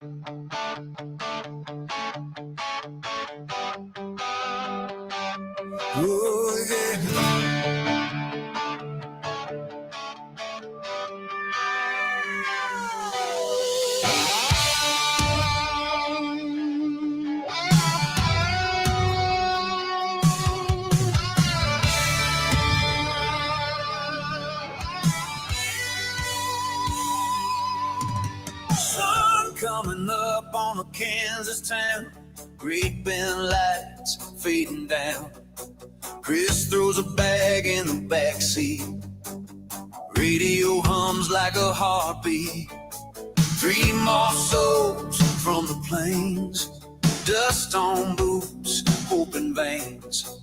Oh, yeah. Sun coming up on a Kansas town, Great Bend lights fading down. Chris throws a bag in the backseat. Radio hums like a heartbeat. 3 more souls from the plains, dust on boots, open veins.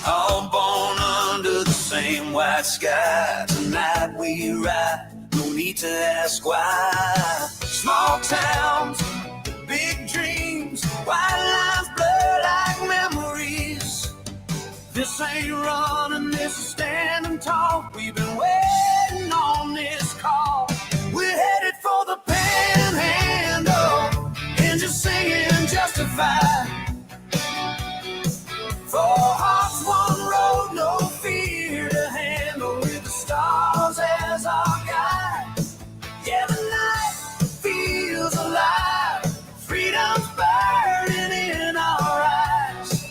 All born under the same white sky. Tonight we ride, no need to ask why. Small towns, big dreams, white lines blur like memories. This ain't running, this is standing tall. We've been waiting on this call. We're headed for the Panhandle, engines singing Justified. 4 hearts, 1 road, no fear to handle, with the stars as our guide. Yeah, the night feels alive, freedom's burning in our eyes.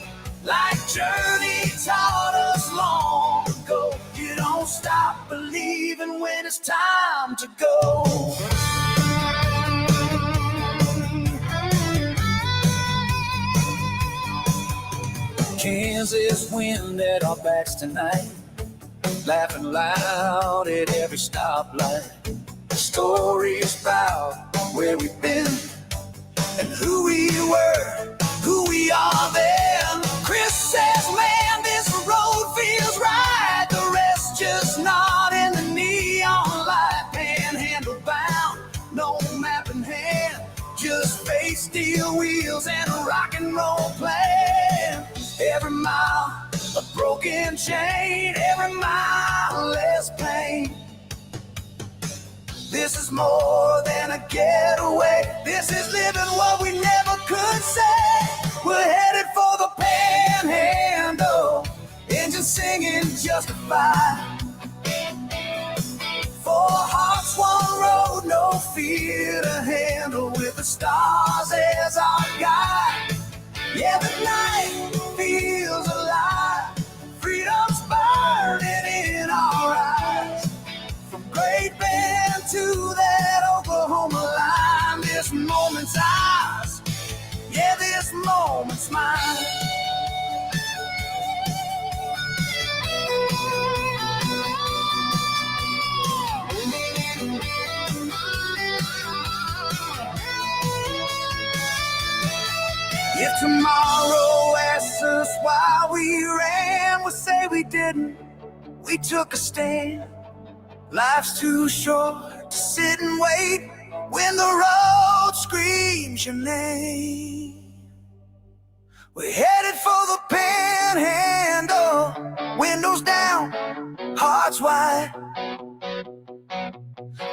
Like Journey taught us long ago, you don't stop believing when it's time to go. Kansas wind at our backs tonight, laughing loud at every stoplight. Stories about where we've been and who we were, who we are then. Chris says, man, this road feels right. The rest just not in the neon light. Panhandle bound, no map in hand, just face, steel wheels, and a rock and roll plan. Every mile a broken chain, every mile less pain. This is more than a getaway. This is living what we never could say. We're headed for the Panhandle, engines singing Justified. 4 hearts, 1 road, no fear to handle, with the stars as our guide. Yeah, the night feels alive, freedom's burning in our eyes. From Great Bend to that Oklahoma line, this moment's ours. Yeah, this moment's mine. If tomorrow asks us why we ran, we'll say we didn't. We took a stand. Life's too short to sit and wait when the road screams your name. We're headed for the Panhandle, windows down, hearts wide.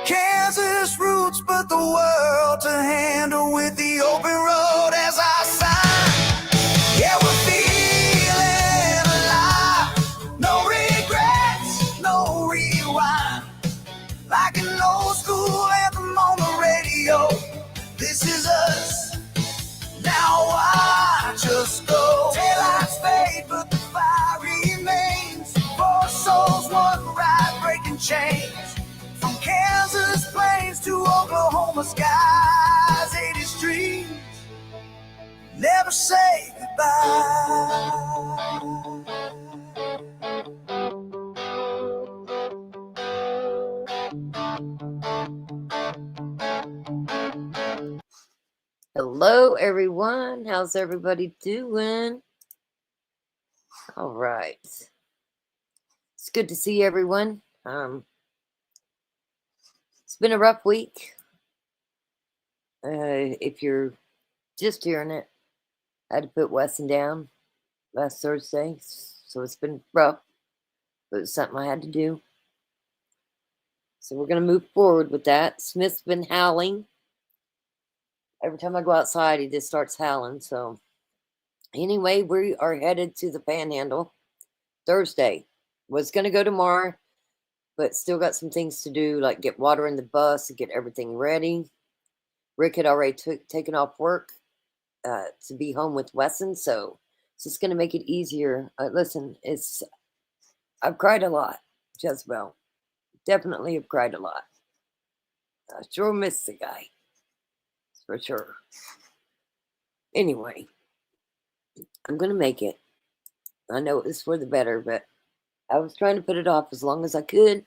Kansas roots, but the world to handle, with the open road as our sign. Yeah, we're feeling alive, no regrets, no rewind. Like an old school anthem on the radio, this is us, now watch us go. Taillights fade, but the fire remains. 4 souls, 1 ride, breaking chains. From Kansas plains to Oklahoma skies, 80s dreams never say goodbye. Hello, everyone. How's everybody doing? All right. It's good to see everyone. It's been a rough week. If you're just hearing it, I had to put Weston down last Thursday, so it's been rough, but it was something I had to do. So we're going to move forward with that. Smith's been howling. Every time I go outside, he just starts howling. So anyway, we are headed to the Panhandle Thursday. Was going to go tomorrow, but still got some things to do, like get water in the bus and get everything ready. Rick had already taken off work to be home with Wesson, so it's just going to make it easier. Listen, I've cried a lot, Jezebel. Definitely have cried a lot. I sure miss the guy, for sure. Anyway, I'm going to make it. I know it was for the better, but I was trying to put it off as long as I could.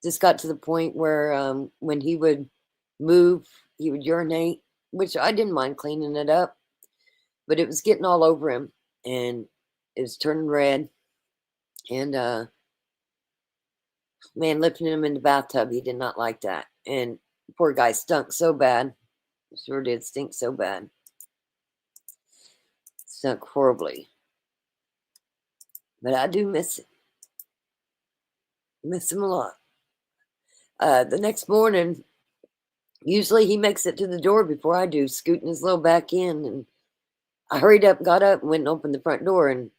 Just got to the point where when he would move, he would urinate, which I didn't mind cleaning it up, but it was getting all over him and it was turning red. And man, lifting him in the bathtub, he did not like that. And poor guy stunk so bad. Sure did stink so bad. Stunk horribly. But I do miss it. Miss him a lot. The next morning, usually he makes it to the door before I do, scooting his little back in. And I hurried up, got up, and went and opened the front door, and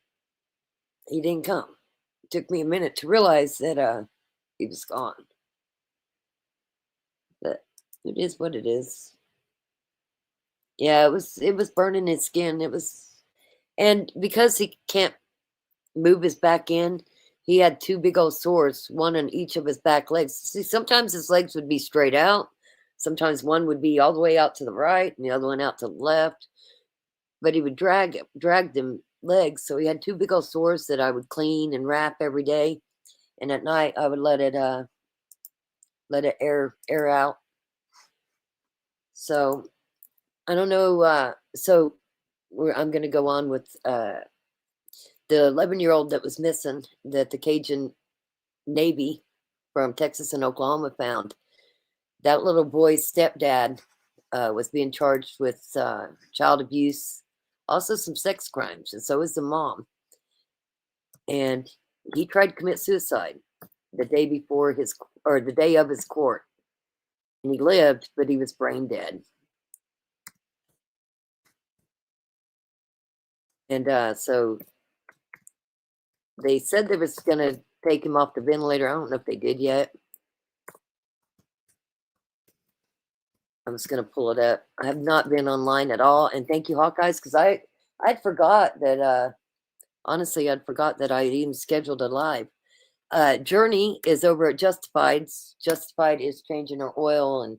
he didn't come. It took me a minute to realize that he was gone. But it is what it is. Yeah, it was burning his skin. And because he can't move his back end, he had two big old sores, one on each of his back legs. See, sometimes his legs would be straight out. Sometimes one would be all the way out to the right and the other one out to the left. But he would drag them legs. So he had two big old sores that I would clean and wrap every day. And at night I would let it air out. So I don't know. So I'm going to go on with the 11-year-old that was missing, that the Cajun Navy from Texas and Oklahoma found. That little boy's stepdad was being charged with child abuse, also some sex crimes, and so is the mom. And he tried to commit suicide the day of his court. And he lived, but he was brain dead. And so they said they was going to take him off the ventilator. I don't know if they did yet. I'm just going to pull it up. I have not been online at all. And thank you, Hawkeyes, because I'd forgot that, honestly, I'd forgot that I even scheduled a live. Journey is over at Justified. Justified is changing her oil and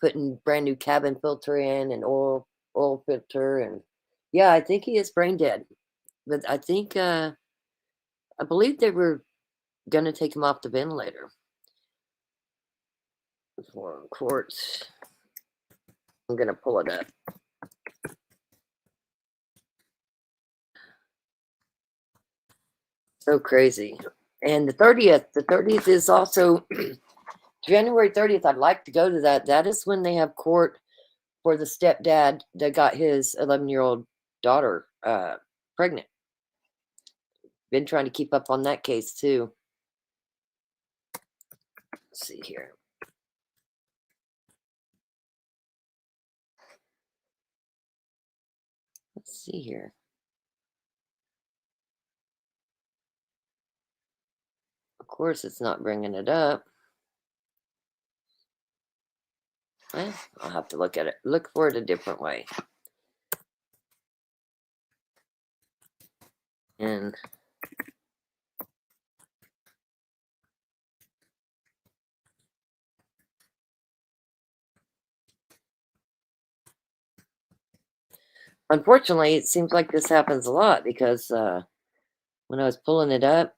putting brand new cabin filter in and oil filter. And yeah, I think he is brain dead. But I think, I believe they were going to take him off the ventilator. For courts. I'm going to pull it up. So crazy. And the 30th is also January 30th. I'd like to go to that. That is when they have court for the stepdad that got his 11-year-old daughter pregnant. Been trying to keep up on that case too. Let's see here. Let's see here. Of course, it's not bringing it up. Well, I'll have to look at it. Look for it a different way. And unfortunately, it seems like this happens a lot because when I was pulling it up,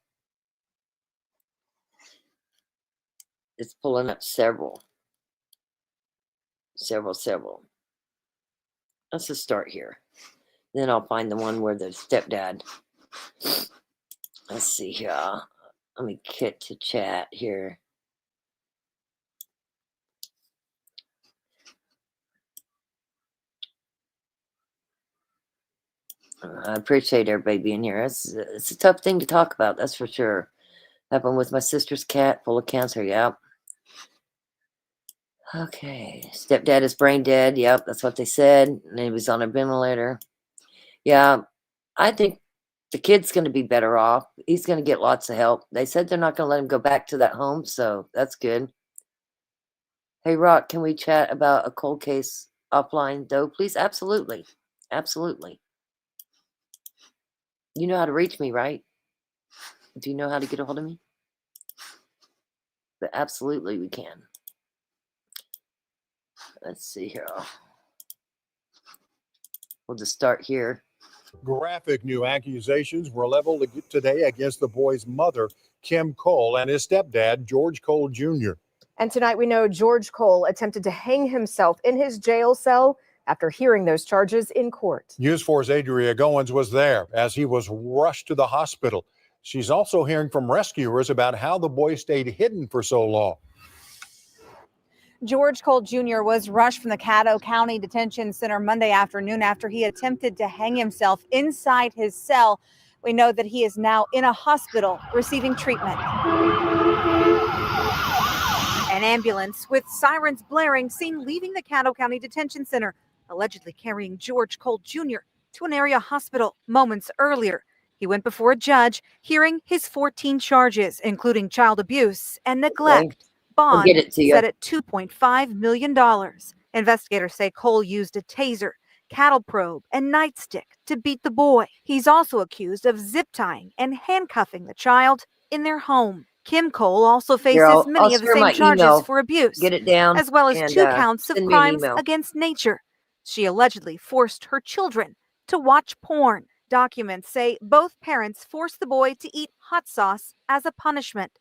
it's pulling up several. Let's just start here. Then I'll find the one where the stepdad. Let's see here. Let me get to chat here. I appreciate everybody being here. It's a tough thing to talk about, that's for sure. Happened with my sister's cat, full of cancer. Yeah. Okay. Stepdad is brain dead. Yep, that's what they said. And he was on a ventilator. Yeah, I think the kid's going to be better off. He's going to get lots of help. They said they're not going to let him go back to that home, so that's good. Hey, Rock, can we chat about a cold case offline, though, please? Absolutely. Absolutely. You know how to reach me, right? Do you know how to get a hold of me? But absolutely, we can. Let's see here. We'll just start here. Graphic new accusations were leveled today against the boy's mother, Kim Cole, and his stepdad, George Cole Jr. And tonight we know George Cole attempted to hang himself in his jail cell after hearing those charges in court. News 4's Adria Goins was there as he was rushed to the hospital. She's also hearing from rescuers about how the boy stayed hidden for so long. George Cole Jr. was rushed from the Caddo County Detention Center Monday afternoon after he attempted to hang himself inside his cell. We know that he is now in a hospital receiving treatment. An ambulance with sirens blaring seen leaving the Caddo County Detention Center, allegedly carrying George Cole Jr. to an area hospital moments earlier. He went before a judge, hearing his 14 charges, including child abuse and neglect. Bond set at $2.5 million. Investigators say Cole used a taser, cattle probe, and nightstick to beat the boy. He's also accused of zip tying and handcuffing the child in their home. Kim Cole also faces many of the same charges for abuse, get it down, as well as 2 counts of crimes against nature. She allegedly forced her children to watch porn. Documents say both parents forced the boy to eat hot sauce as a punishment.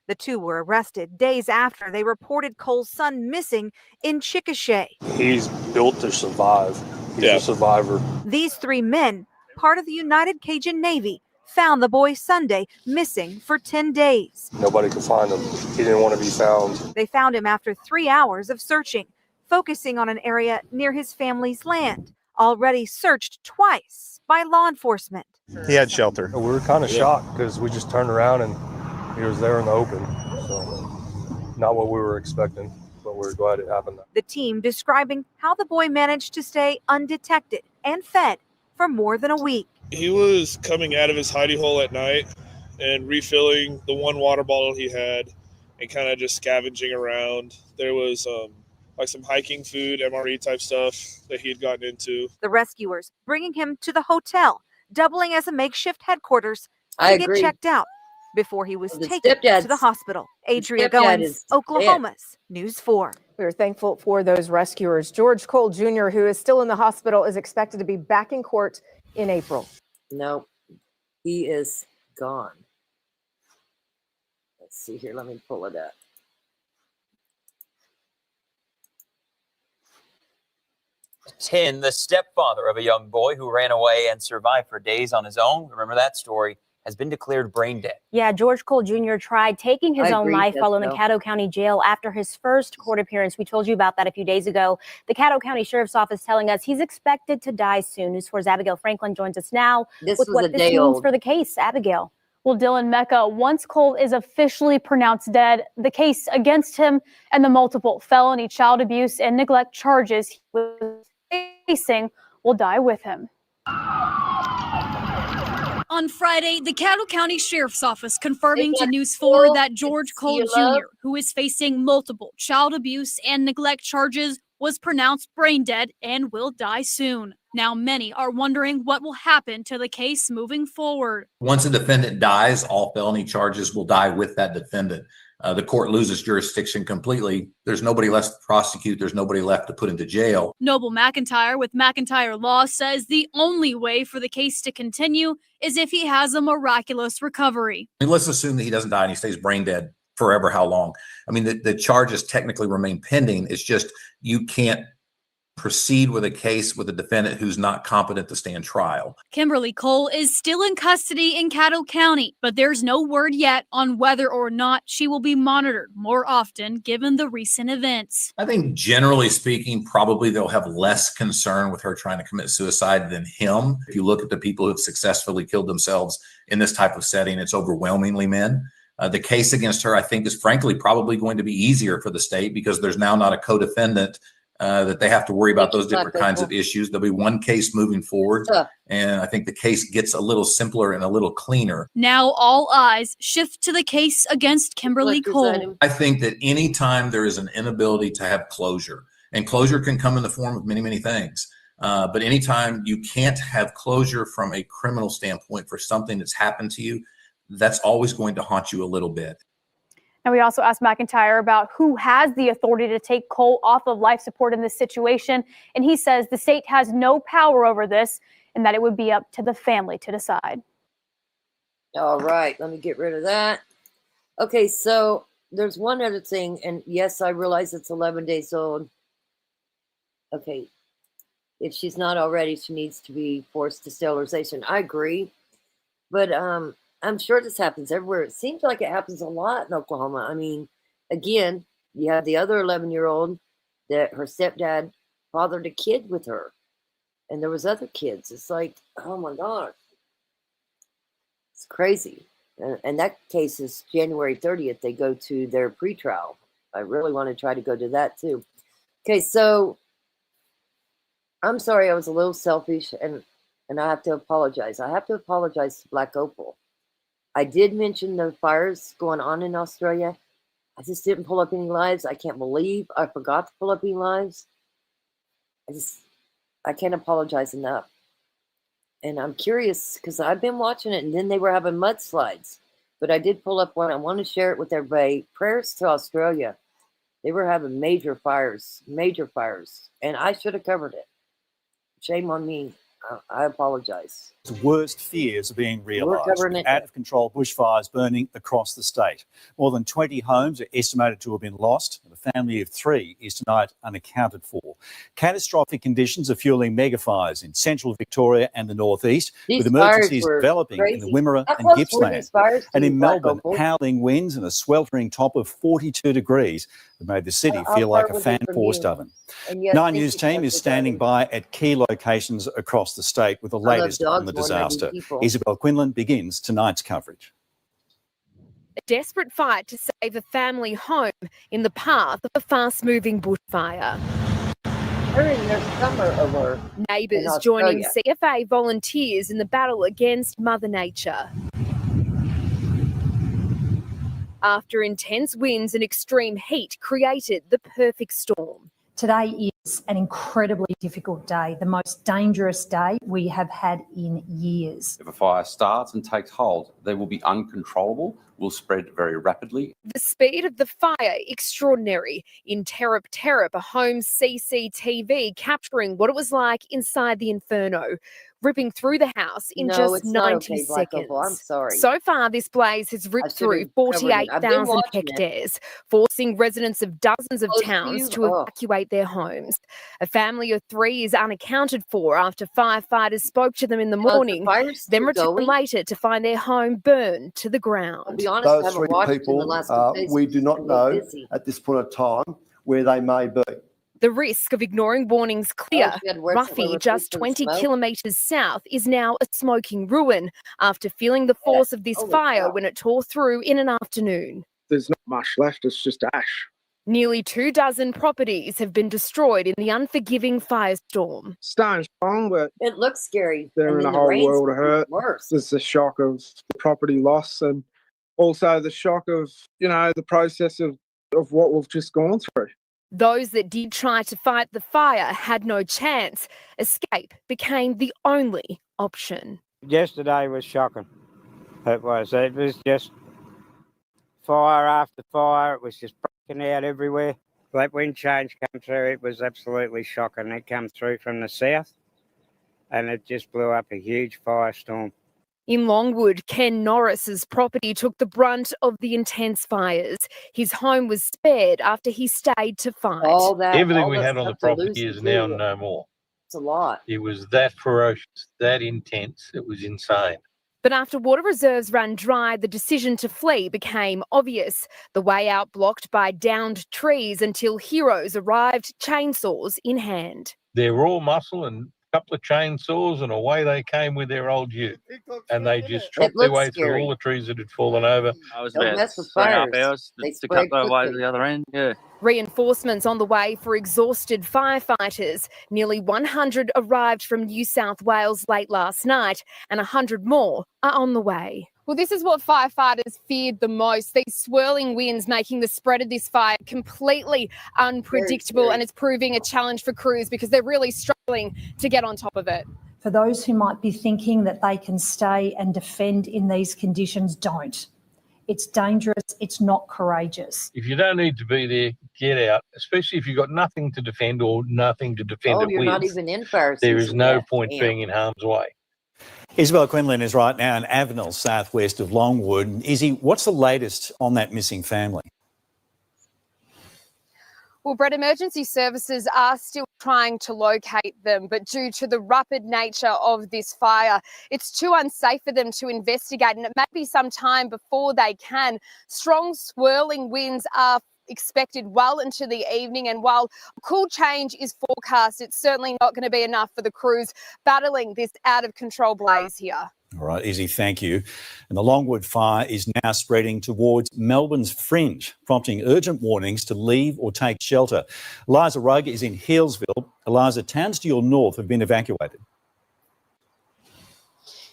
The two were arrested days after they reported Cole's son missing in Chickasha. He's built to survive. He's a survivor. These 3 men, part of the United Cajun Navy, found the boy Sunday missing for 10 days. Nobody could find him. He didn't want to be found. They found him after 3 hours of searching, focusing on an area near his family's land, already searched twice by law enforcement. He had shelter. We were kind of shocked because we just turned around and he was there in the open. So not what we were expecting, but we're glad it happened. The team describing how the boy managed to stay undetected and fed for more than a week. He was coming out of his hidey hole at night and refilling the one water bottle he had and kind of just scavenging around. There was like some hiking food, MRE type stuff that he had gotten into. The rescuers bringing him to the hotel, doubling as a makeshift headquarters to get checked out before he was taken to the hospital. Adria Goins, Oklahoma's News 4. We are thankful for those rescuers. George Cole Jr., who is still in the hospital, is expected to be back in court in April. Nope. He is gone. Let's see here. Let me pull it up. Tin, the stepfather of a young boy who ran away and survived for days on his own, remember that story, has been declared brain dead. Yeah, George Cole Jr. tried taking his own life while in the Caddo County Jail after his first court appearance. We told you about that a few days ago. The Caddo County Sheriff's Office telling us he's expected to die soon. News 4's Abigail Franklin joins us now with what this means for the case. Abigail. Well, Dylan Mecca, once Cole is officially pronounced dead, the case against him and the multiple felony child abuse and neglect charges he was facing will die with him. On Friday, the Caddo County Sheriff's Office confirming to News 4 that George Cole Jr., who is facing multiple child abuse and neglect charges, was pronounced brain dead and will die soon. Now, many are wondering what will happen to the case moving forward. Once a defendant dies, all felony charges will die with that defendant. The court loses jurisdiction completely. There's nobody left to prosecute. There's nobody left to put into jail. Noble McIntyre with McIntyre Law says the only way for the case to continue is if he has a miraculous recovery. I mean, let's assume that he doesn't die and he stays brain dead forever. How long? I mean, the charges technically remain pending. It's just you can't proceed with a case with a defendant who's not competent to stand trial. Kimberly Cole is still in custody in Caddo County, but there's no word yet on whether or not she will be monitored more often given the recent events. I think generally speaking, probably they'll have less concern with her trying to commit suicide than him. If you look at the people who have successfully killed themselves in this type of setting, it's overwhelmingly men. The case against her, I think, is frankly probably going to be easier for the state because there's now not a co-defendant that they have to worry about those different kinds of issues. There'll be one case moving forward, and I think the case gets a little simpler and a little cleaner. Now all eyes shift to the case against Kimberly Cole. I think that anytime there is an inability to have closure, and closure can come in the form of many, many things, but anytime you can't have closure from a criminal standpoint for something that's happened to you, that's always going to haunt you a little bit. And we also asked McIntyre about who has the authority to take Cole off of life support in this situation. And he says the state has no power over this and that it would be up to the family to decide. All right, let me get rid of that. Okay, so there's one other thing. And yes, I realize it's 11 days old. Okay, if she's not already, she needs to be forced to sterilization. I agree. But I'm sure this happens everywhere. It seems like it happens a lot in Oklahoma. I mean, again, you have the other 11-year-old that her stepdad fathered a kid with her. And there was other kids. It's like, oh my God. It's crazy. And that case is January 30th. They go to their pretrial. I really want to try to go to that too. Okay, so I'm sorry I was a little selfish and I have to apologize. I have to apologize to Black Opal. I did mention the fires going on in Australia. I just didn't pull up any lives. I can't believe I forgot to pull up any lives. I can't apologize enough. And I'm curious because I've been watching it and then they were having mudslides. But I did pull up one. I want to share it with everybody. Prayers to Australia. They were having major fires. And I should have covered it. Shame on me. I apologize. The worst fears are being realised. Out-of-control bushfires burning across the state. More than 20 homes are estimated to have been lost. A family of 3 is tonight unaccounted for. Catastrophic conditions are fueling mega fires in central Victoria and the northeast, with emergencies developing in the Wimmera and Gippsland. And in Melbourne, howling winds and a sweltering top of 42 degrees have made the city feel like a fan-forced oven. 9 News team is standing by at key locations across the state with the latest on the disaster. Isabel Quinlan begins tonight's coverage. A desperate fight to save a family home in the path of a fast-moving bushfire. Neighbours joining CFA volunteers in the battle against Mother Nature. After intense winds and extreme heat created the perfect storm. Today is an incredibly difficult day, the most dangerous day we have had in years. If a fire starts and takes hold, they will be uncontrollable, will spread very rapidly. The speed of the fire extraordinary. In Terrap, a home CCTV capturing what it was like inside the inferno, ripping through the house in just 90 seconds. I'm sorry. So far, this blaze has ripped through 48,000 hectares, forcing residents of dozens of towns to evacuate their homes. A family of 3 is unaccounted for after firefighters spoke to them in the morning, then returned later to find their home burned to the ground. Those 3 people, we do not know at this point of time where they may be. The risk of ignoring warnings clear. Ruffy, just 20 kilometres south, is now a smoking ruin after feeling the force of this fire when it tore through in an afternoon. There's not much left, it's just ash. Nearly 24 properties have been destroyed in the unforgiving firestorm. Staying strong, but it looks scary. They're in a whole world of hurt. There's the shock of the property loss and also the shock of, the process of what we've just gone through. Those that did try to fight the fire had no chance. Escape became the only option. Yesterday was shocking. It was just fire after fire. It was just breaking out everywhere. That wind change came through. It was absolutely shocking. It came through from the south and it just blew up a huge firestorm. In Longwood, Ken Norris's property took the brunt of the intense fires. His home was spared after he stayed to fight. Everything we had on the property is now no more. It's a lot. It was that ferocious, that intense. It was insane. But after water reserves ran dry, the decision to flee became obvious. The way out blocked by downed trees until heroes arrived, chainsaws in hand. They're raw muscle and couple of chainsaws, and away they came with their old ute. And they just chopped their way through all the trees that had fallen over. I was about 3.5 hours to cut the way to the other end. Yeah. Reinforcements on the way for exhausted firefighters. Nearly 100 arrived from New South Wales late last night, and 100 more are on the way. Well, this is what firefighters feared the most. These swirling winds making the spread of this fire completely unpredictable, and it's proving a challenge for crews because they're really struggling to get on top of it. For those who might be thinking that they can stay and defend in these conditions, don't. It's dangerous. It's not courageous. If you don't need to be there, get out, especially if you've got nothing to defend or nothing to defend it you're with. not even in fire There is season no yet. point being in harm's way. Isabel Quinlan is right now in Avenel, southwest of Longwood. Izzy, what's the latest on that missing family? Well, Brett, emergency services are still trying to locate them, but due to the rapid nature of this fire, it's too unsafe for them to investigate, and it may be some time before they can. Strong swirling winds are expected well into the evening, and while cool change is forecast, it's certainly not going to be enough for the crews battling this out of control blaze here. All right, Izzy, thank you. And the Longwood fire is now spreading towards Melbourne's fringe, prompting urgent warnings to leave or take shelter. Eliza Rugg is in Healesville. Eliza, towns to your north have been evacuated.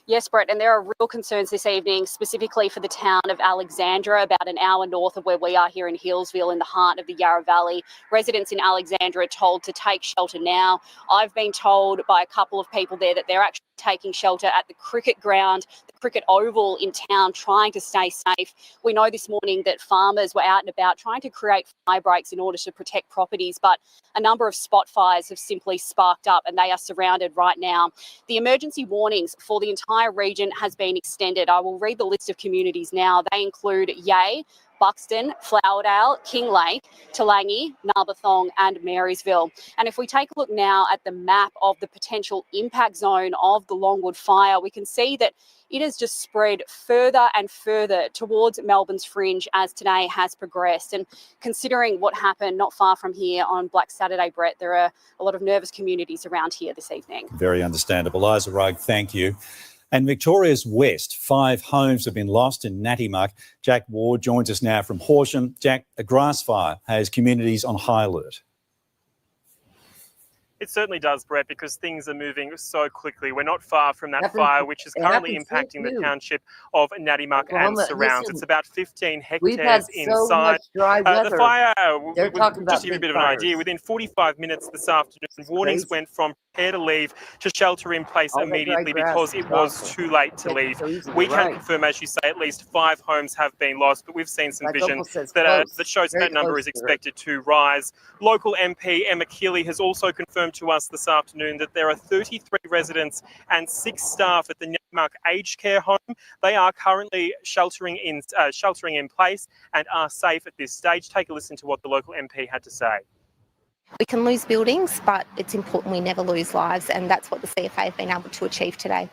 Yes, Brett, and there are real concerns this evening, specifically for the town of Alexandra, about an hour north of where we are here in Healesville, in the heart of the Yarra Valley. Residents in Alexandra are told to take shelter now. I've been told by a couple of people there that they're actually taking shelter at the cricket ground, the cricket oval in town, trying to stay safe. We know this morning that farmers were out and about trying to create fire breaks in order to protect properties, but a number of spot fires have simply sparked up and they are surrounded right now. The emergency warnings for the entire region has been extended. I will read the list of communities now. They include Yea, Buxton, Flowerdale, Kinglake, Talangi, Narberthong and Marysville. And if we take a look now at the map of the potential impact zone of the Longwood fire, we can see that it has just spread further and further towards Melbourne's fringe as today has progressed. And considering what happened not far from here on Black Saturday, Brett, there are a lot of nervous communities around here this evening. Very understandable. Eliza Rugg, thank you. And Victoria's West, 5 homes have been lost in Natty Muck. Jack Ward joins us now from Horsham. Jack, a grass fire has communities on high alert. It certainly does, Brett, because things are moving so quickly. We're not far from that fire, which is currently impacting the township of Natty Muck and surrounds. It's about 15 hectares inside. The fire, just to give you a bit of an idea, within 45 minutes this afternoon, warnings went from prepare to leave to shelter in place immediately because it was too late to leave. We can confirm, as you say, at least 5 homes have been lost, but we've seen some vision that shows that number is expected to rise. Local MP Emma Keeley has also confirmed to us this afternoon that there are 33 residents and 6 staff at the Natty Muck Aged Care Home. They are currently sheltering in place and are safe at this stage. Take a listen to what the local MP had to say. We can lose buildings, but it's important we never lose lives, and that's what the CFA have been able to achieve today.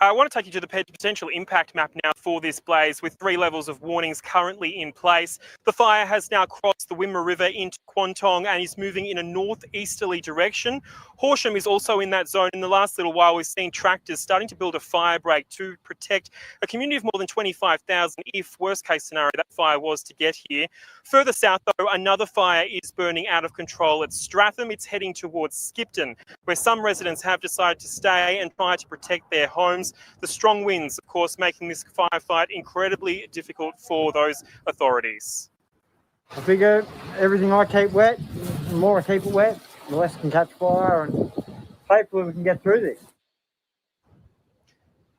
I want to take you to the potential impact map now for this blaze, with 3 levels of warnings currently in place. The fire has now crossed the Wimmera River into Quantong and is moving in a northeasterly direction. Horsham is also in that zone. In the last little while, we've seen tractors starting to build a fire break to protect a community of more than 25,000 if, worst case scenario, that fire was to get here. Further south, though, another fire is burning out of control at Stratham. It's heading towards Skipton, where some residents have decided to stay and try to protect their homes. The strong winds, of course, making this firefight incredibly difficult for those authorities. I figure everything I keep wet, the more I keep it wet, the less can catch fire, and hopefully we can get through this.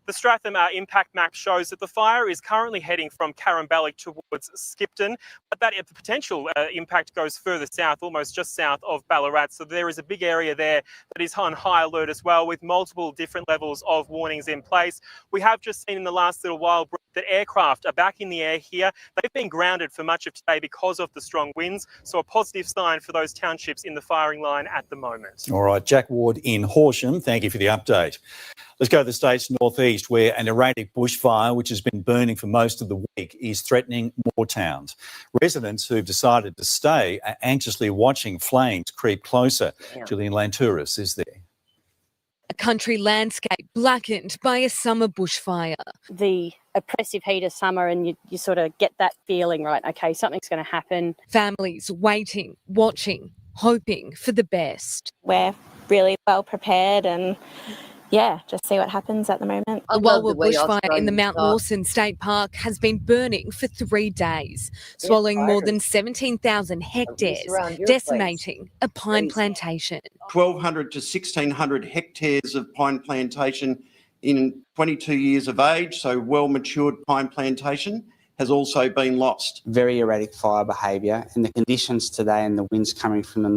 The Stratham impact map shows that the fire is currently heading from Caramballick towards Skipton, but that potential impact goes further south, almost just south of Ballarat. So there is a big area there that is on high alert as well, with multiple different levels of warnings in place. We have just seen in the last little while that aircraft are back in the air here. They've been grounded for much of today because of the strong winds, so a positive sign for those townships in the firing line at the moment. All right, Jack Ward in Horsham, thank you for the update. Let's go to the state's northeast, where an erratic bushfire, which has been burning for most of the week, is threatening more towns. Residents who've decided to stay are anxiously watching flames creep closer. Yeah. Gillian Lantouris is there. A country landscape blackened by a summer bushfire. The oppressive heat of summer, and you sort of get that feeling, right, okay, something's going to happen. Families waiting, watching, hoping for the best. We're really well prepared and just see what happens at the moment. The Walwa bushfire in the Mount Lawson State Park has been burning for 3 days, swallowing more than 17,000 hectares, decimating a pine plantation. 1,200 to 1,600 hectares of pine plantation in 22 years of age, so well-matured pine plantation, has also been lost. Very erratic fire behaviour, and the conditions today and the winds coming from the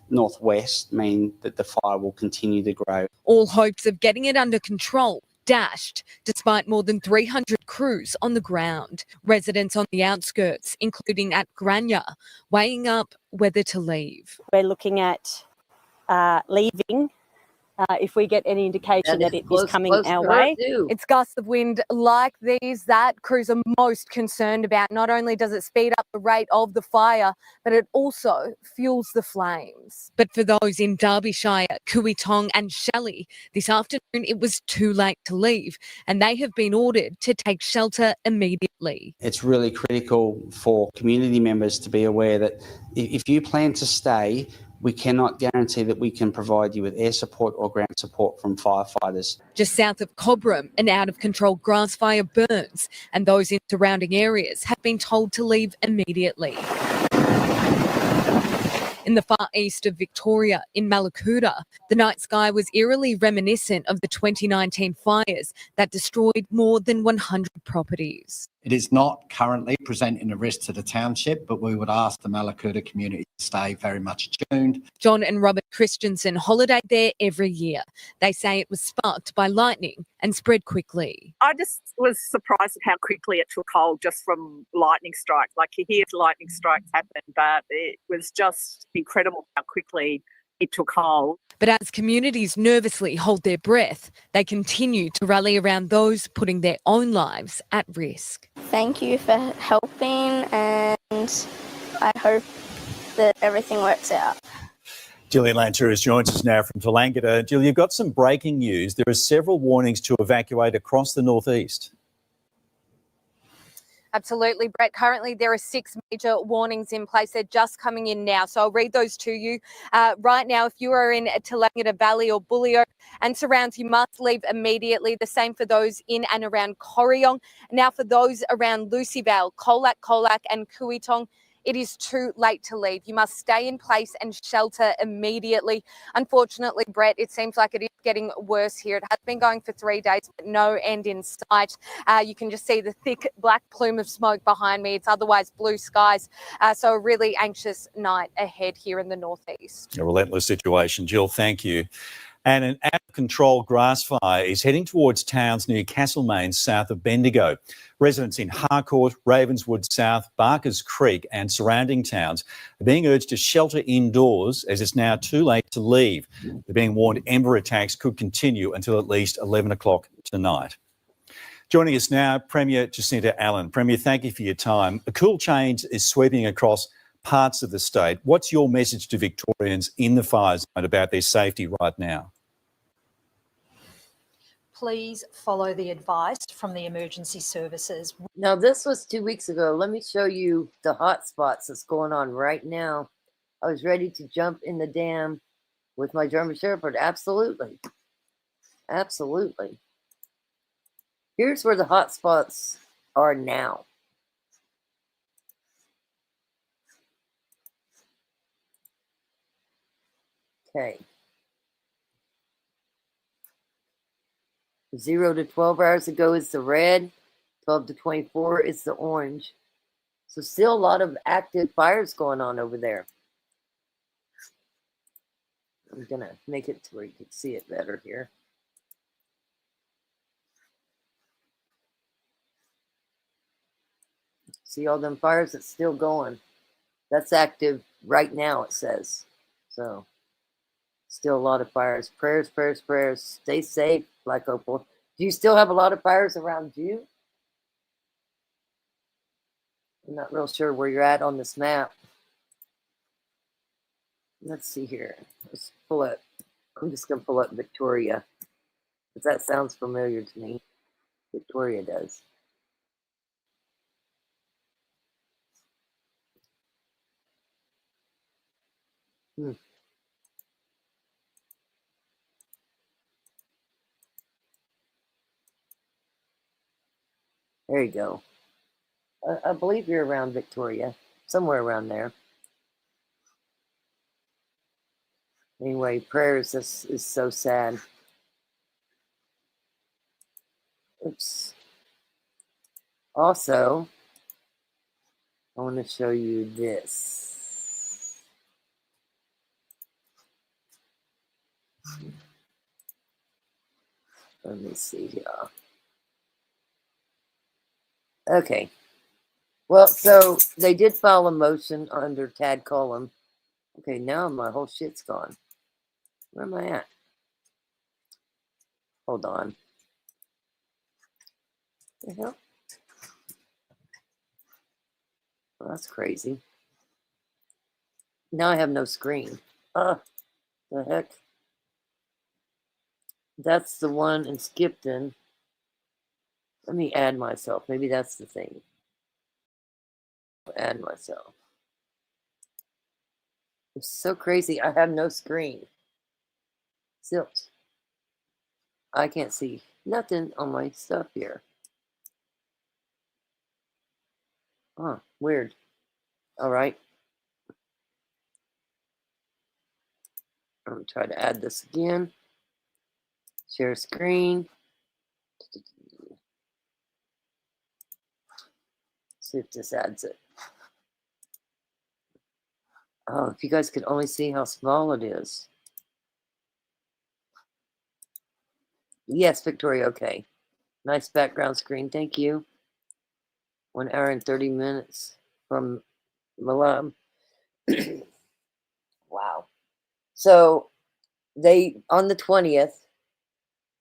northwest mean that the fire will continue to grow. All hopes of getting it under control dashed despite more than 300 crews on the ground. Residents on the outskirts, including at Grania, weighing up whether to leave. We're looking at leaving if we get any indication that it is coming our way. It's gusts of wind like these that crews are most concerned about. Not only does it speed up the rate of the fire, but it also fuels the flames. But for those in Derbyshire, Kuitong and Shelley, this afternoon it was too late to leave, and they have been ordered to take shelter immediately. It's really critical for community members to be aware that if you plan to stay, we cannot guarantee that we can provide you with air support or ground support from firefighters. Just south of Cobram, an out-of-control grass fire burns, and those in surrounding areas have been told to leave immediately. In the far east of Victoria, in Mallacoota, the night sky was eerily reminiscent of the 2019 fires that destroyed more than 100 properties. It is not currently presenting a risk to the township, but we would ask the Mallacoota community to stay very much tuned. John and Robert Christensen holiday there every year. They say it was sparked by lightning and spread quickly. I just was surprised at how quickly it took hold just from lightning strikes. Like, you hear lightning strikes happen, but it was just incredible how quickly it took hold. But as communities nervously hold their breath, they continue to rally around those putting their own lives at risk. Thank you for helping, and I hope that everything works out. Gillian Lantouris joins us now from Toolangatta. Jill, you've got some breaking news. There are several warnings to evacuate across the northeast. Absolutely, Brett. Currently, there are 6 major warnings in place. They're just coming in now, so I'll read those to you. Right now, if you are in Toolangatta Valley or Bulleo and surrounds, you must leave immediately. The same for those in and around Corryong. Now, for those around Lucyvale, Colac and Kuitong, it is too late to leave. You must stay in place and shelter immediately. Unfortunately, Brett, it seems like it is getting worse here. It has been going for 3 days, but no end in sight. You can just see the thick black plume of smoke behind me. It's otherwise blue skies. So a really anxious night ahead here in the northeast. A relentless situation. Jill, thank you. And an out-of-control grass fire is heading towards towns near Castlemaine, south of Bendigo. Residents in Harcourt, Ravenswood South, Barkers Creek and surrounding towns are being urged to shelter indoors as it's now too late to leave. They're being warned ember attacks could continue until at least 11 o'clock tonight. Joining us now, Premier Jacinta Allen. Premier, thank you for your time. A cool change is sweeping across parts of the state. What's your message to Victorians in the fire zone about their safety right now? Please follow the advice from the emergency services. Now, this was 2 weeks ago. Let me show you the hot spots that's going on right now. I was ready to jump in the dam with my German Shepherd. Absolutely. Absolutely. Here's where the hot spots are now. Okay. 0 to 12 hours ago is the red, 12 to 24 is the orange. So still a lot of active fires going on over there. I'm going to make it to where you can see it better here. See all them fires? It's still going. That's active right now, it says. So, still a lot of fires. Prayers, prayers, prayers. Stay safe, Black Opal. Do you still have a lot of fires around you? I'm not real sure where you're at on this map. Let's see here. Let's pull up. I'm just going to pull up Victoria, because that sounds familiar to me. Victoria does. There you go. I believe you're around Victoria, somewhere around there. Anyway, prayers, this is so sad. Oops. Also, I want to show you this. Let me see here. Okay. Well, so they did file a motion under Tad Cullum. Okay, now my whole shit's gone. Where am I at? Hold on. What the hell? Well, that's crazy. Now I have no screen. The heck? That's the one in Skipton. Let me add myself. Maybe that's the thing. Add myself. It's so crazy. I have no screen. Silt. I can't see nothing on my stuff here. Huh, weird. All right. I'm going to try to add this again. Share screen. See if this adds it. Oh, if you guys could only see how small it is. Yes, Victoria, okay. Nice background screen, thank you. 1 hour and 30 minutes from Malam. Wow. So they, on the 20th,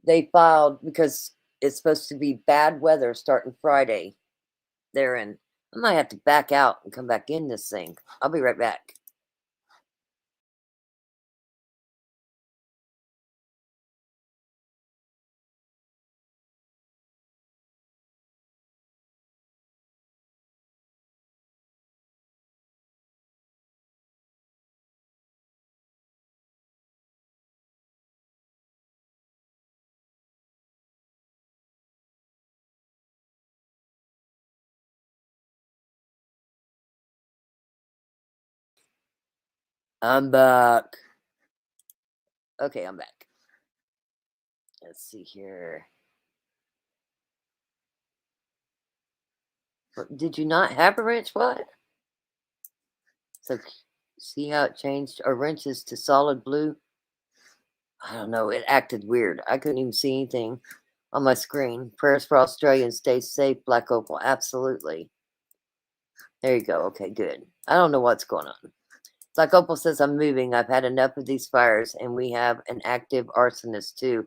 they filed, because it's supposed to be bad weather starting Friday. They're in. I might have to back out and come back in this thing. I'll be right back. I'm back. Okay, I'm back. Let's see here. Did you not have a wrench? What? So, see how it changed our wrenches to solid blue? I don't know. It acted weird. I couldn't even see anything on my screen. Prayers for Australians. Stay safe, Black Opal. Absolutely. There you go. Okay, good. I don't know what's going on. Black Opal says, I'm moving. I've had enough of these fires, and we have an active arsonist too.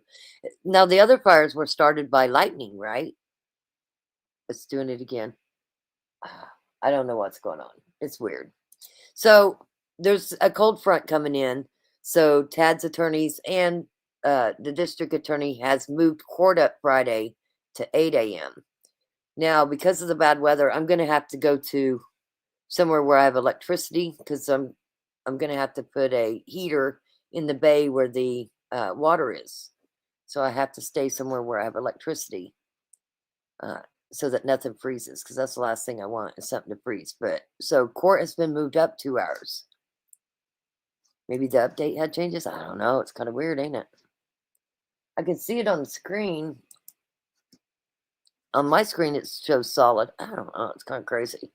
Now, the other fires were started by lightning, right? It's doing it again. I don't know what's going on. It's weird. So there's a cold front coming in. So Tad's attorneys and the district attorney has moved court up Friday to 8 a.m. Now, because of the bad weather, I'm going to have to go to somewhere where I have electricity, because I'm going to have to put a heater in the bay where the water is. So I have to stay somewhere where I have electricity so that nothing freezes, because that's the last thing I want is something to freeze. But so court has been moved up 2 hours. Maybe the update had changes. I don't know. It's kind of weird, ain't it? I can see it on the screen. On my screen, it shows solid. I don't know. It's kind of crazy.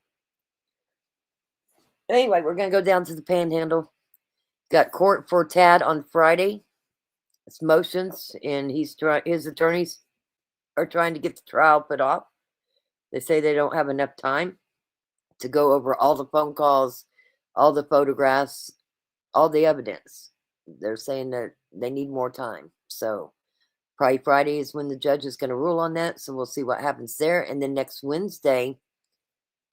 Anyway, we're going to go down to the Panhandle. Got court for Tad on Friday. It's motions, and his attorneys are trying to get the trial put off. They say they don't have enough time. to go over all the phone calls, all the photographs, all the evidence. They're saying that they need more time. So probably Friday is when the judge is going to rule on that. So we'll see what happens there. And then next Wednesday,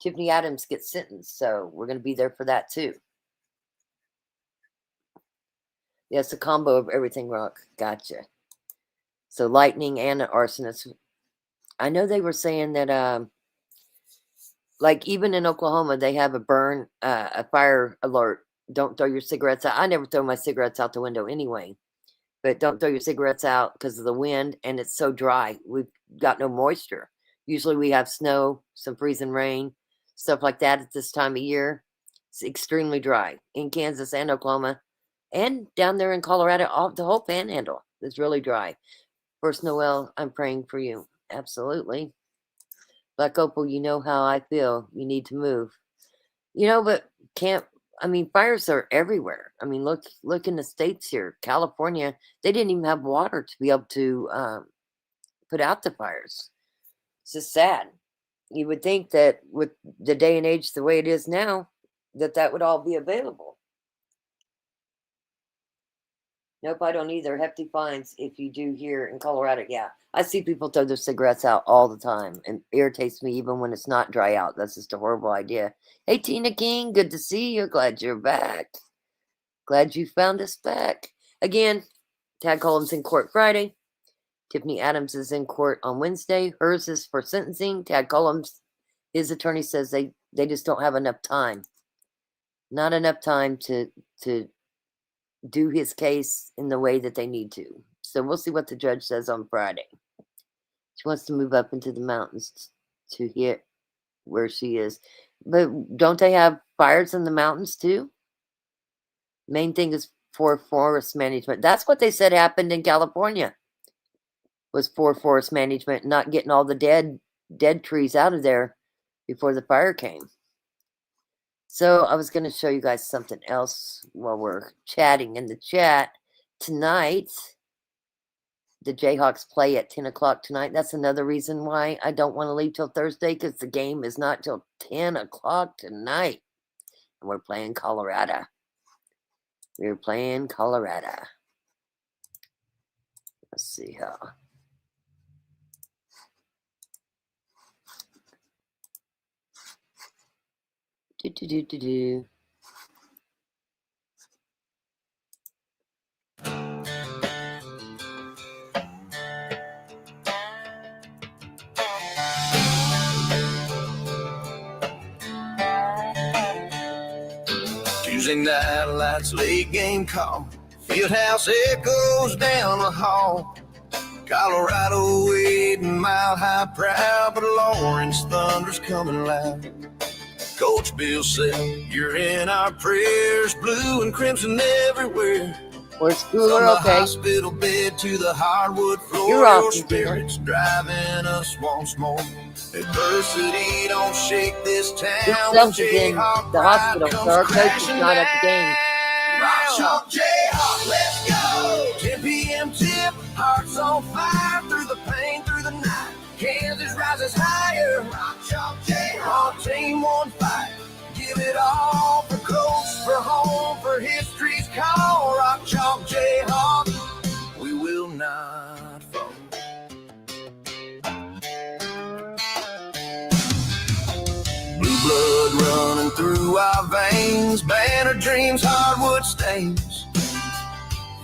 Tiffany Adams gets sentenced. So we're going to be there for that too. Yes, a combo of everything, Rock. Gotcha. So lightning and an arsonist. I know they were saying that, like even in Oklahoma, they have a fire alert. Don't throw your cigarettes out. I never throw my cigarettes out the window anyway. But don't throw your cigarettes out because of the wind, and it's so dry. We've got no moisture. Usually we have snow, some freezing rain, stuff like that at this time of year. It's extremely dry in Kansas and Oklahoma, and down there in Colorado, the whole panhandle is really dry. First Noel, I'm praying for you. Absolutely. Black Opal, you know how I feel. You need to move. But fires are everywhere. Look in the States here. California, they didn't even have water to be able to put out the fires. It's just sad. You would think that with the day and age the way it is now, that would all be available. Nope, I don't either. Hefty fines if you do here in Colorado. Yeah, I see people throw their cigarettes out all the time, and irritates me even when it's not dry out. That's just a horrible idea. Hey, Tina King, good to see you. Glad you're back. Glad you found us back. Again, Tad Collins in court Friday. Tiffany Adams is in court on Wednesday. Hers is for sentencing. Tad Collins, his attorney says they just don't have enough time. Not enough time to do his case in the way that they need to. So we'll see what the judge says on Friday. She wants to move up into the mountains to hit where she is. But don't they have fires in the mountains too? Main thing is for forest management. That's what they said happened in California. Was for forest management, not getting all the dead trees out of there before the fire came. So I was going to show you guys something else while we're chatting in the chat. Tonight, the Jayhawks play at 10 o'clock tonight. That's another reason why I don't want to leave till Thursday, because the game is not till 10 o'clock tonight. And we're playing Colorado. We're playing Colorado. Let's see how. Do. Tuesday night, lights, late game call. Fieldhouse echoes down the hall. Colorado waiting mile high proud, but Lawrence Thunder's coming loud. Coach Bill said, you're in our prayers, blue and crimson everywhere. Where's cooler? From the Okay. hospital bed to the hardwood floor, You're your awesome, spirit's driving us once more. Adversity don't shake this town. Yourself is in the hospital, so our coach is not at the game. Rock Chalk Jayhawk, let's go! 10 p.m. tip, hearts on fire, through the pain, through the night. Kansas rises higher. Rock Chalk Jayhawk, team on fire. Give it all for coach, for home, for history's call. Rock Chalk Jayhawk, we will not fall. Blue blood running through our veins, banner dreams, hardwood stains.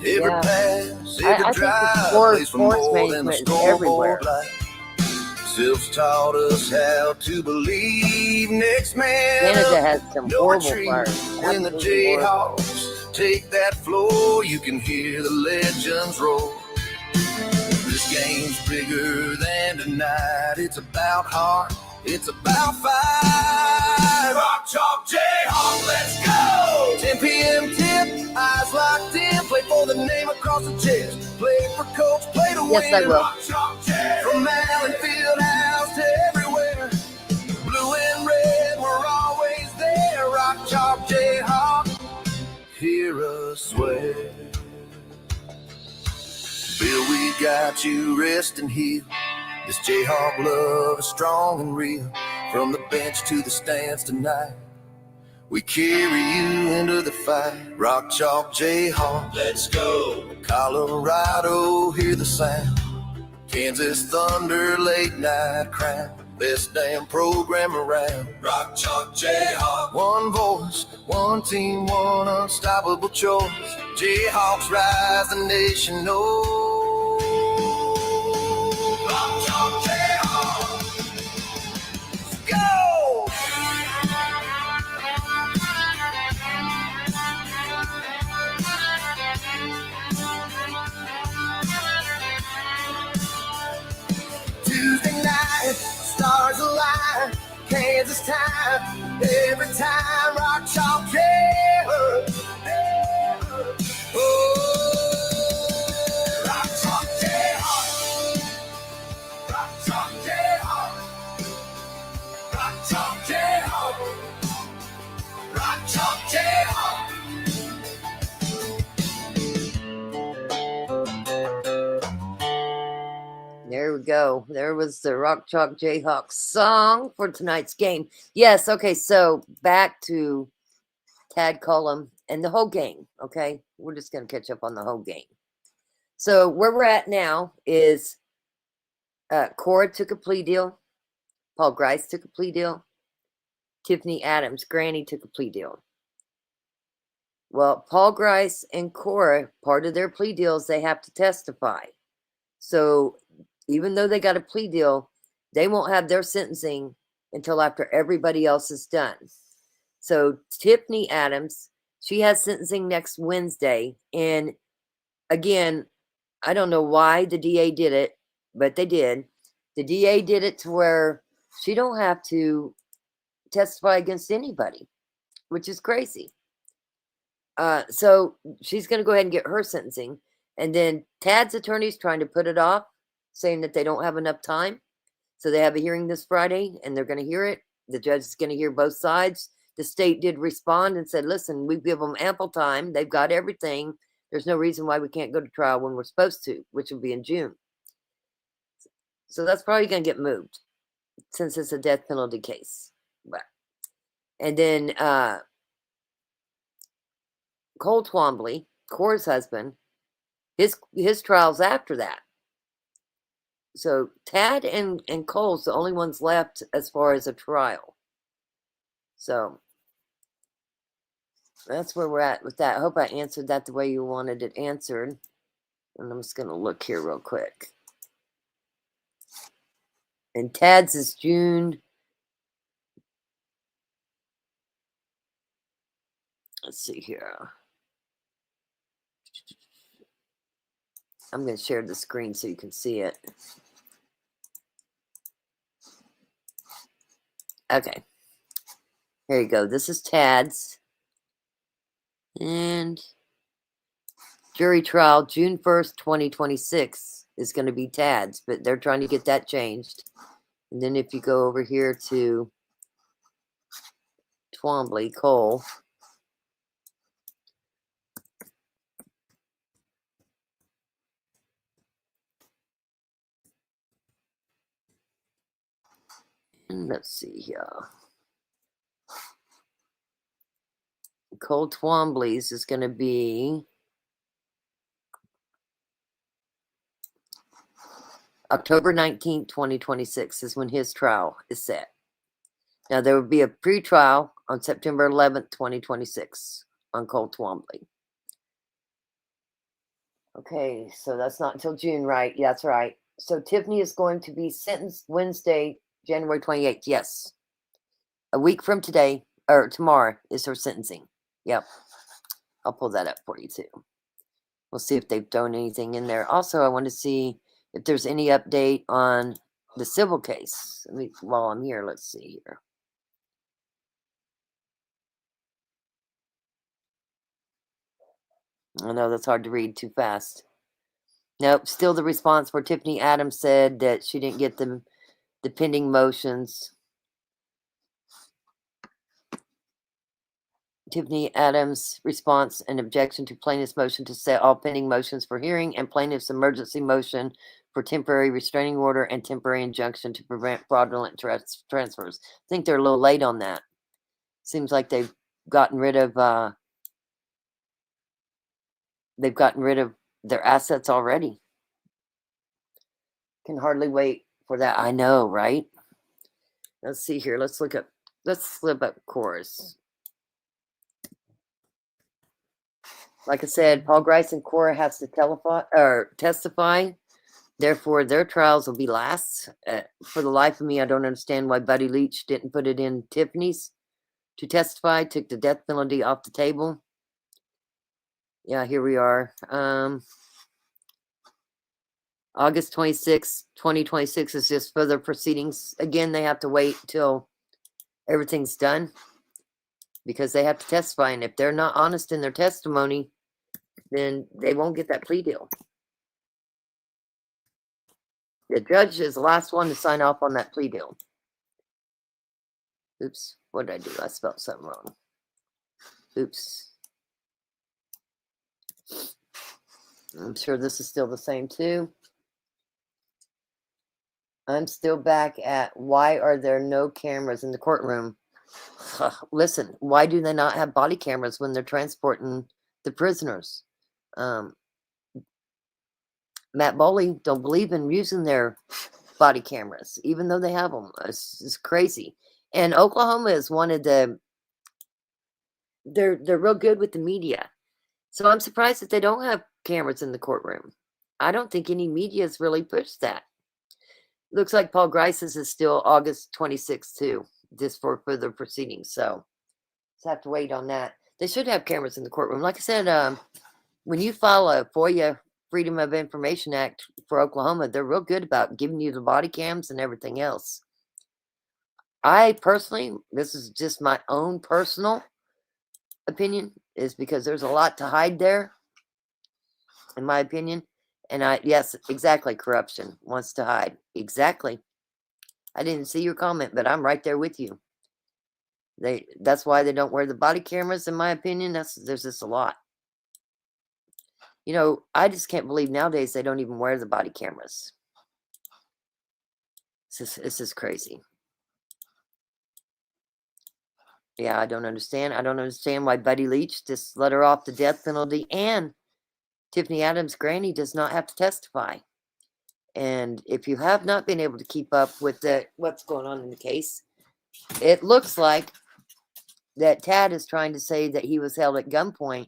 Every pass, every drive, plays for more than a scoreboard light. Sills taught us how to believe. Next man Canada has some no horrible retreat. fires. When the Jayhawks take that floor, you can hear the legends roar. This game's bigger than tonight. It's about heart, it's about fight. Rock Chalk Jayhawk, let's go! 10 p.m. tip, eyes locked in. Play for the name across the chest. Play for coach, play to win. Yes, I will. Rock Chalk Jayhawk, from Allen Fieldhouse to everywhere. Blue and red, we're always there. Rock Chalk Jayhawk, hear us swear. Bill, we got you rest and heal. This Jayhawk love is strong and real. From the bench to the stands tonight, we carry you into the fight. Rock Chalk Jayhawk, let's go. Colorado, hear the sound. Kansas Thunder, late night crown. Best damn program around. Rock Chalk Jayhawk. One voice, one team, one unstoppable choice. Jayhawks rise, the nation knows. Rock Chalk Jayhawk. Go! Tuesday night, stars align, Kansas time, every time, Rock Chalk Jayhawk. Oh, Rock Chalk Jayhawk. Rock Chalk Jayhawk. Rock Chalk Jayhawk. Rock Chalk Jayhawk. There we go. There was the Rock Chalk Jayhawks song for tonight's game. Yes, okay, so back to Tad Cullum and the whole game, okay? We're just going to catch up on the whole game. So where we're at now is Cora took a plea deal. Paul Grice took a plea deal. Tiffany Adams, Granny, took a plea deal. Well, Paul Grice and Cora, part of their plea deals, they have to testify. So even though they got a plea deal, they won't have their sentencing until after everybody else is done. So Tiffany Adams, she has sentencing next Wednesday. And again, I don't know why the DA did it, but they did. The DA did it to where she don't have to testify against anybody, which is crazy. So she's going to go ahead and get her sentencing. And then Tad's attorney's trying to put it off, saying that they don't have enough time. So they have a hearing this Friday, and they're going to hear it. The judge is going to hear both sides. The state did respond and said, listen, we give them ample time. They've got everything. There's no reason why we can't go to trial when we're supposed to, which will be in June. So that's probably going to get moved since it's a death penalty case. But, and then Cole Twombly, Cora's husband, his trial's after that. So Tad and Cole's the only ones left as far as a trial. So that's where we're at with that. I hope I answered that the way you wanted it answered. And I'm just going to look here real quick. And Tad's is June. Let's see here. I'm going to share the screen so you can see it. Okay. Here you go. This is Tad's. And jury trial, June 1st, 2026 is going to be Tad's, but they're trying to get that changed. And then if you go over here to Twombly, Cole. And let's see here. Cole Twombly's is going to be October 19th, 2026 is when his trial is set. Now, there will be a pre-trial on September 11th, 2026 on Cole Twombly. Okay, so that's not until June, right? Yeah, that's right. So Tiffany is going to be sentenced Wednesday, January 28th. Yes. A week from today, or tomorrow, is her sentencing. Yep. I'll pull that up for you, too. We'll see if they've thrown anything in there. Also, I want to see if there's any update on the civil case. While I'm here, let's see here. I know that's hard to read too fast. Nope, still the response where Tiffany Adams said that she didn't get the pending motions. Tiffany Adams' response and objection to plaintiff's motion to set all pending motions for hearing and plaintiff's emergency motion for temporary restraining order and temporary injunction to prevent fraudulent transfers. I think they're a little late on that. Seems like they've gotten rid of their assets already. Can hardly wait for that. I know, right? Let's see here. Let's flip up Cora's. Like I said, Paul Grice and Cora has to testify. Therefore, their trials will be last. For the life of me, I don't understand why Buddy Leach didn't put it in Tiffany's to testify, took the death penalty off the table. Yeah, here we are. August 26, 2026 is just further proceedings. Again, they have to wait till everything's done because they have to testify. And if they're not honest in their testimony, then they won't get that plea deal. The judge is the last one to sign off on that plea deal. Oops, what did I do? I spelled something wrong. Oops. I'm sure this is still the same too. I'm still back at why are there no cameras in the courtroom? Listen, why do they not have body cameras when they're transporting the prisoners? Matt Boley don't believe in using their body cameras, even though they have them. It's crazy. And Oklahoma is one of the, they're real good with the media. So I'm surprised that they don't have cameras in the courtroom. I don't think any media has really pushed that. Looks like Paul Grice's is still August 26th too, just for further proceedings. So just have to wait on that. They should have cameras in the courtroom. Like I said, when you file a FOIA Freedom of Information Act for Oklahoma, they're real good about giving you the body cams and everything else. I personally, this is just my own personal opinion, is because there's a lot to hide there, in my opinion. And yes, exactly, corruption wants to hide. Exactly. I didn't see your comment, but I'm right there with you. That's why they don't wear the body cameras, in my opinion. There's just a lot. You know, I just can't believe nowadays they don't even wear the body cameras. This is crazy. Yeah, I don't understand. I don't understand why Buddy Leach just let her off the death penalty, and Tiffany Adams' granny does not have to testify. And if you have not been able to keep up with what's going on in the case, it looks like that Tad is trying to say that he was held at gunpoint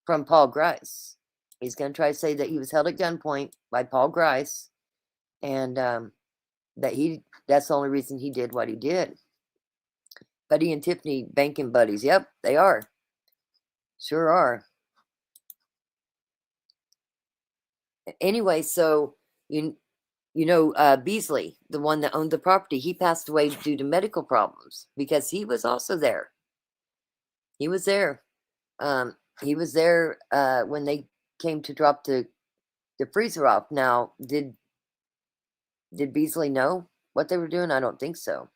from Paul Grice. He's going to try to say that he was held at gunpoint by Paul Grice, and that's the only reason he did what he did. Buddy and Tiffany banking buddies. Yep, they are. Sure are. Anyway, so you know Beasley, the one that owned the property, he passed away due to medical problems because he was also there. He was there. He was there when they came to drop the freezer off. Now, did Beasley know what they were doing? I don't think so.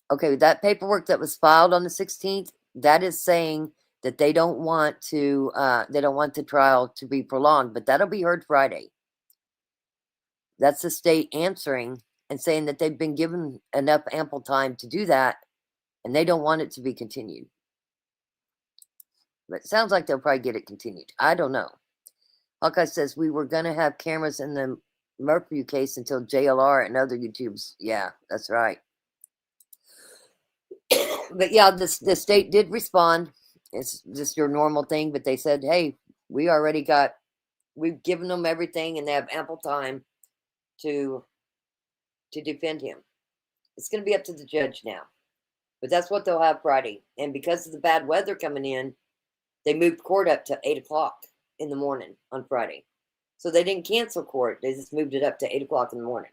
Okay, that paperwork that was filed on the 16th, that is saying that they don't want the trial to be prolonged, but that'll be heard Friday. That's the state answering and saying that they've been given enough ample time to do that, and they don't want it to be continued. But it sounds like they'll probably get it continued. I don't know. Hawkeye says we were going to have cameras in the Murphy case until JLR and other YouTubes. Yeah, that's right. But yeah, the state did respond. It's just your normal thing, but they said, hey, we've given them everything and they have ample time to defend him. It's going to be up to the judge now. But that's what they'll have Friday. And because of the bad weather coming in, they moved court up to 8 o'clock in the morning on Friday. So they didn't cancel court. They just moved it up to 8 o'clock in the morning.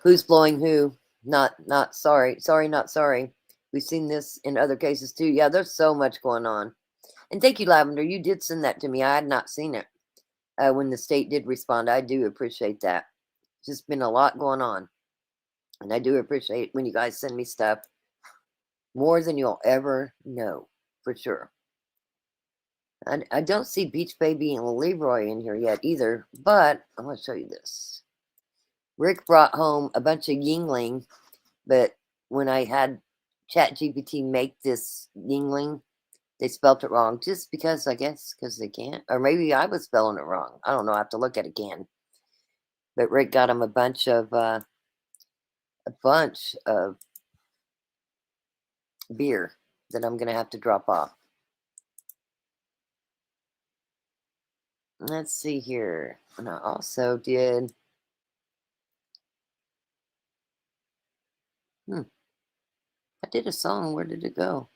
Who's blowing who? Not sorry. Sorry, not sorry. We've seen this in other cases too. Yeah, there's so much going on. And thank you, Lavender. You did send that to me. I had not seen it when the state did respond. I do appreciate that. It's just been a lot going on. And I do appreciate when you guys send me stuff more than you'll ever know, for sure. I don't see Beach Baby and Leroy in here yet either, but I'm going to show you this. Rick brought home a bunch of Yingling, but when I had ChatGPT make this Yingling, they spelt it wrong just because, I guess, because they can't. Or maybe I was spelling it wrong. I don't know. I have to look at it again. But Rick got him a bunch of beer that I'm going to have to drop off. Let's see here. And I also did... I did a song. Where did it go?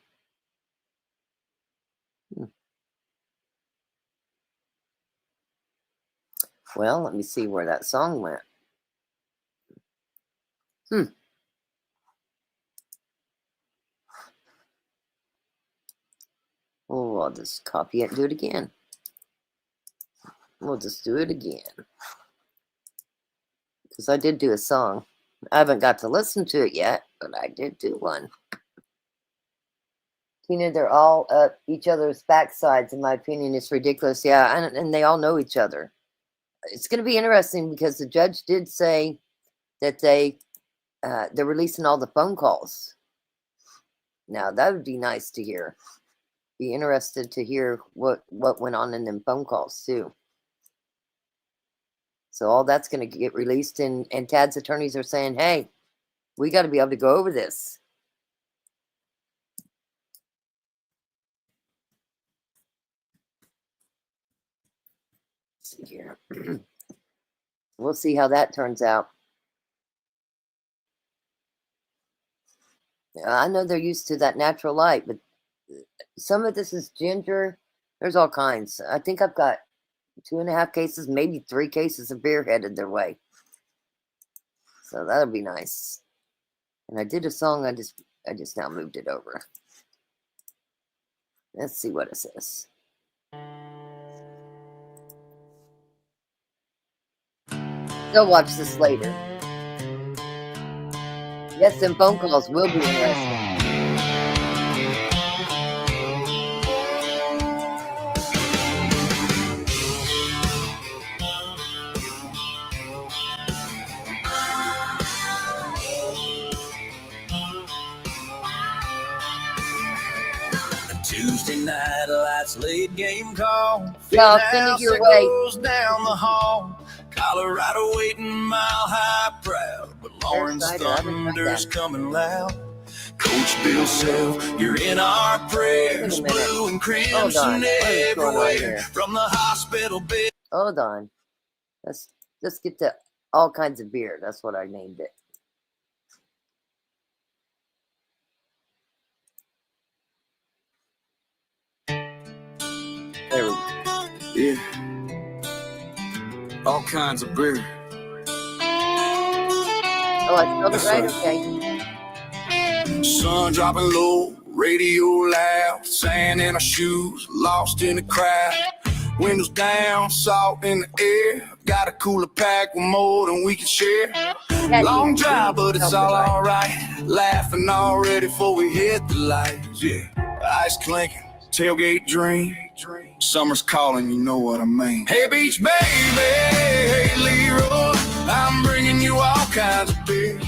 Well, let me see where that song went. Oh, I'll just copy it and do it again. We'll just do it again. Because I did do a song. I haven't got to listen to it yet, but I did do one. Tina, they're all up each other's backsides, in my opinion. It's ridiculous. Yeah, and they all know each other. It's going to be interesting because the judge did say that they're releasing all the phone calls. Now, that would be nice to hear. Be interested to hear what went on in them phone calls, too. So all that's going to get released, and Tad's attorneys are saying, hey, we got to be able to go over this. Let's see here. We'll see how that turns out. I know they're used to that natural light, but some of this is ginger. There's all kinds. I think I've got 2.5 cases, maybe 3 cases of beer headed their way. So that'll be nice. And I did a song. I just now moved it over. Let's see what it says. They'll watch this later. Yes, them phone calls will be interesting. Tuesday night lights, late game call. Y'all finish your way. Goes down the hall. Colorado waiting mile high proud, but Lawrence Thunder's coming loud. Coach Bill Self, you're in our prayers, blue and crimson everywhere. From the hospital bed. Hold on. Let's get to all kinds of beer. That's what I named it. There we go. Yeah. All kinds of beer. Oh, I spelled it right? Okay. Sun dropping low, radio loud, sand in our shoes, lost in the crowd. Windows down, salt in the air. Got a cooler pack with more than we can share. Long drive, but it's all alright. Laughing already before we hit the lights. Yeah, ice clinking, tailgate dream. Summer's calling, you know what I mean. Hey, beach baby, hey, Leroy, I'm bringing you all kinds of beer.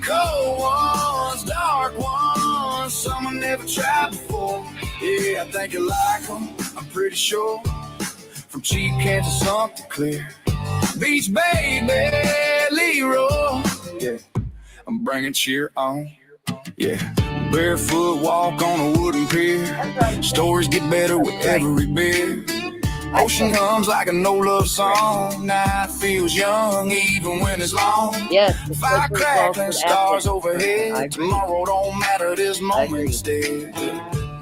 Cold ones, dark ones, some I never tried before. Yeah, I think you like them, I'm pretty sure. From cheap cans to something clear. Beach baby, Leroy, yeah, I'm bringing cheer on. Yeah, barefoot walk on a wooden pier. Stories get better with every beer. Ocean hums like a no-love song. Night feels young even when it's long. Yes, fire crackling, stars overhead. Tomorrow don't matter, this moment instead.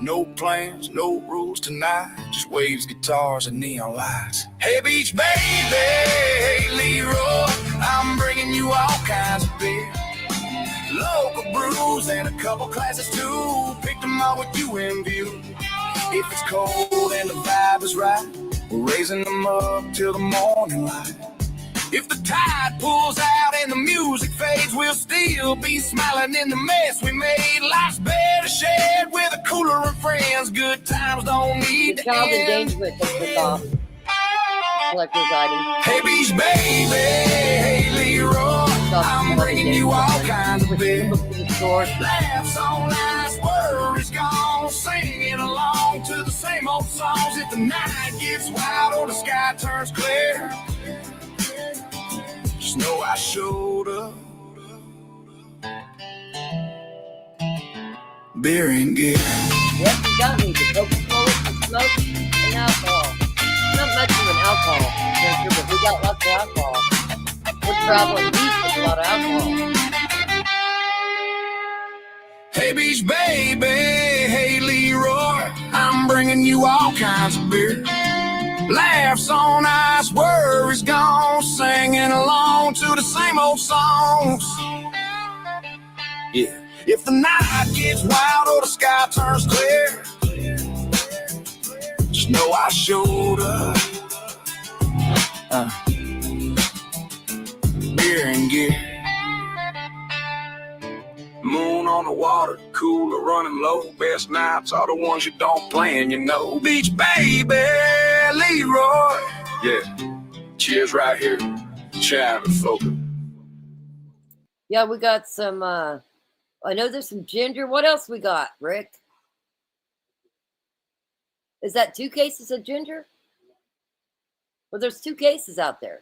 No plans, no rules tonight. Just waves, guitars, and neon lights. Hey, beach baby, hey, Leroy, I'm bringing you all kinds of beer. Local brews and a couple classes too. Picked them all with you in view. If it's cold and the vibe is right, we're raising them up till the morning light. If the tide pulls out and the music fades, we'll steal still be smiling in the mess we made. Life's better shared with a cooler of friends. Good times don't need to Child end. endangerment they took off. Collector's item. Hey, beach baby, hey, Leroy, I'm bringing you all kinds of beer. Laughs on ice, worries gone, singing along to the same old songs. If the night gets wild or the sky turns clear, just know I showed up. Beer and gear. Yes, you got me. The Coca-Cola, the smoke, and alcohol. Not much of an alcohol drinker, but we got lots of alcohol. We're traveling east with a lot of alcohol. Hey, beach baby, hey, Leroy, I'm bringing you all kinds of beer. Laughs on ice, worries gone, singing along to the same old songs. Yeah. If the night gets wild or the sky turns clear, just know I showed up. Beer and gear. Moon on the water, cooler running low. Best nights are the ones you don't plan, you know. Beach baby, Leroy. Yeah, cheers right here. Chime and Floker. Yeah, we got some, I know there's some ginger. What else we got, Rick? Is that 2 cases of ginger? Well, there's 2 cases out there.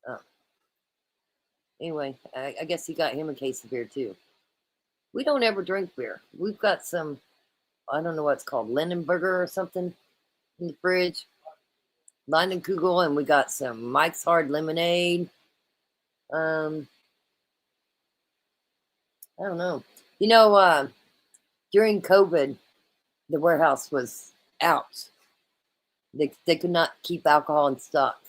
Oh. Anyway, I guess he got him a case of beer too. We don't ever drink beer. We've got some, I don't know what it's called, Lindenberger or something in the fridge. Leinenkugel, and we got some Mike's Hard Lemonade. I don't know. You know, during COVID, the warehouse was out. They could not keep alcohol in stock.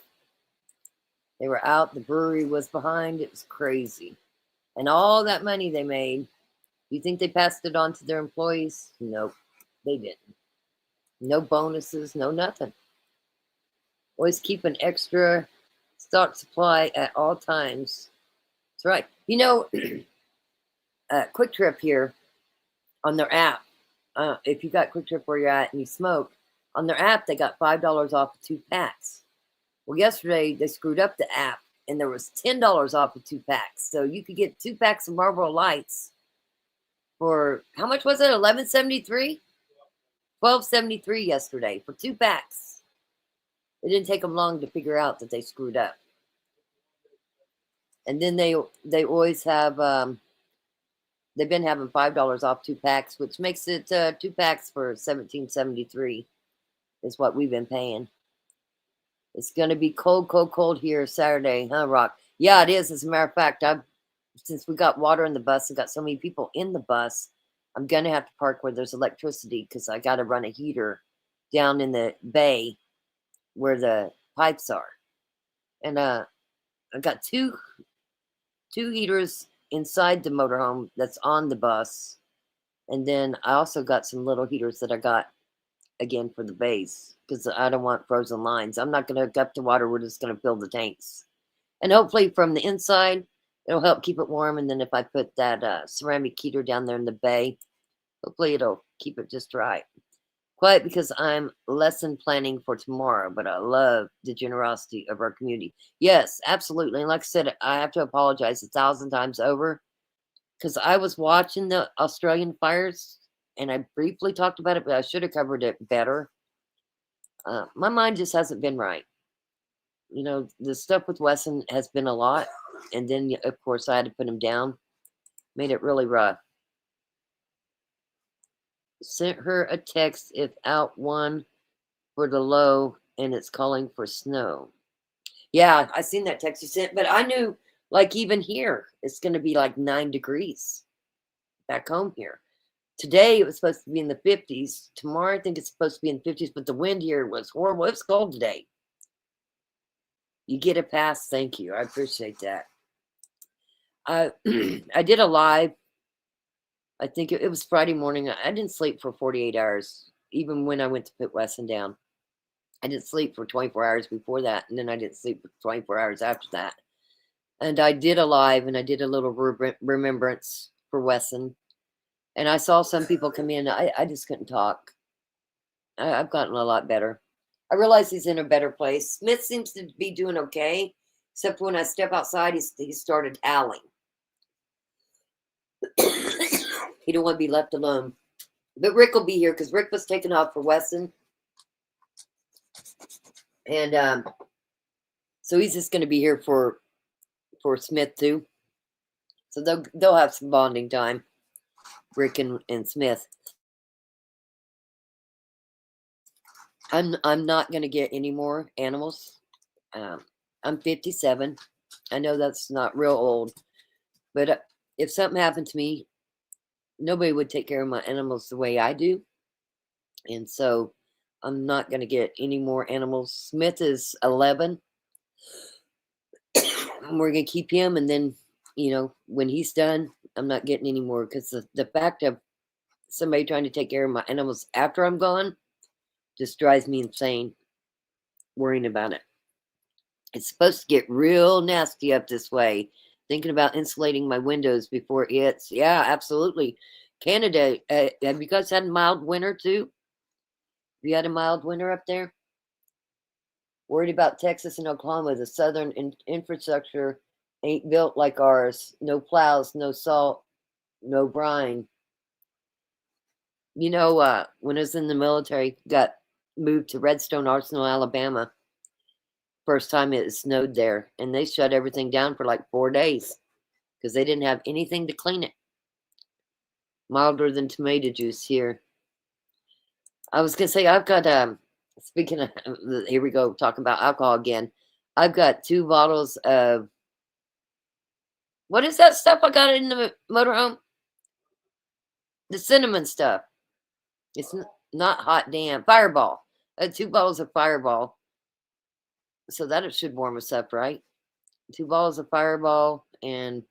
They were out. The brewery was behind. It was crazy. And all that money they made, you think they passed it on to their employees? Nope, they didn't. No bonuses, no nothing. Always keep an extra stock supply at all times. That's right. You know, Quick Trip here on their app, if you got Quick Trip where you're at and you smoke, on their app, they got $5 off of 2 packs. Well, yesterday they screwed up the app and there was $10 off of 2 packs. So you could get 2 packs of Marlboro Lights for, how much was it? $11.73? $12.73 yesterday for 2 packs. It didn't take them long to figure out that they screwed up. And then they always have, they've been having $5 off 2 packs, which makes it 2 packs for $17.73 is what we've been paying. It's going to be cold, cold, cold here Saturday, huh, Rock? Yeah, it is. As a matter of fact, since we got water in the bus and got so many people in the bus, I'm going to have to park where there's electricity because I got to run a heater down in the bay where the pipes are. And I got two heaters inside the motorhome that's on the bus. And then I also got some little heaters that I got, again, for the base because I don't want frozen lines. I'm not going to hook up to water. We're just going to fill the tanks. And hopefully from the inside, it'll help keep it warm. And then if I put that ceramic heater down there in the bay, hopefully it'll keep it just right. Quiet because I'm lesson planning for tomorrow, but I love the generosity of our community. Yes, absolutely. And like I said, I have to apologize 1,000 times over because I was watching the Australian fires and I briefly talked about it, but I should have covered it better. My mind just hasn't been right. You know, the stuff with Wesson has been a lot. And then, of course, I had to put him down. Made it really rough. Sent her a text if out 1 for the low and it's calling for snow. Yeah, I seen that text you sent, but I knew, like, even here, it's going to be like 9 degrees back home here. Today, it was supposed to be in the 50s. Tomorrow, I think it's supposed to be in the 50s, but the wind here was horrible. It was cold today. You get a pass. Thank you. I appreciate that. I did a live. I think it was Friday morning. I didn't sleep for 48 hours, even when I went to put Wesson down. I didn't sleep for 24 hours before that, and then I didn't sleep for 24 hours after that. And I did a live and I did a little remembrance for Wesson. And I saw some people come in. I just couldn't talk. I've gotten a lot better. I realize he's in a better place. Smith seems to be doing okay, except when I step outside, he started howling. He don't want to be left alone. But Rick will be here because Rick was taken off for Wesson. And so he's just going to be here for Smith too. So they'll have some bonding time, Rick and Smith. I'm not going to get any more animals. I'm 57. I know that's not real old, but if something happened to me, nobody would take care of my animals the way I do. And so I'm not going to get any more animals. Smith is 11. We're going to keep him. And then, when he's done, I'm not getting any more because the fact of somebody trying to take care of my animals after I'm gone just drives me insane worrying about it. It's supposed to get real nasty up this way. Thinking about insulating my windows before it hits. Yeah, absolutely. Canada, have you guys had a mild winter too? Have you had a mild winter up there? Worried about Texas and Oklahoma. The southern infrastructure ain't built like ours. No plows, no salt, no brine. When I was in the military, got moved to Redstone Arsenal, Alabama. First time it snowed there, and they shut everything down for like 4 days because they didn't have anything to clean it. Milder than tomato juice here. I was gonna say I've got speaking of, here we go talking about alcohol again. I've got 2 bottles of what is that stuff I got in the motorhome? The cinnamon stuff. It's not hot damn Fireball. I had 2 bottles of Fireball. So that should warm us up, right? 2 bottles of Fireball, and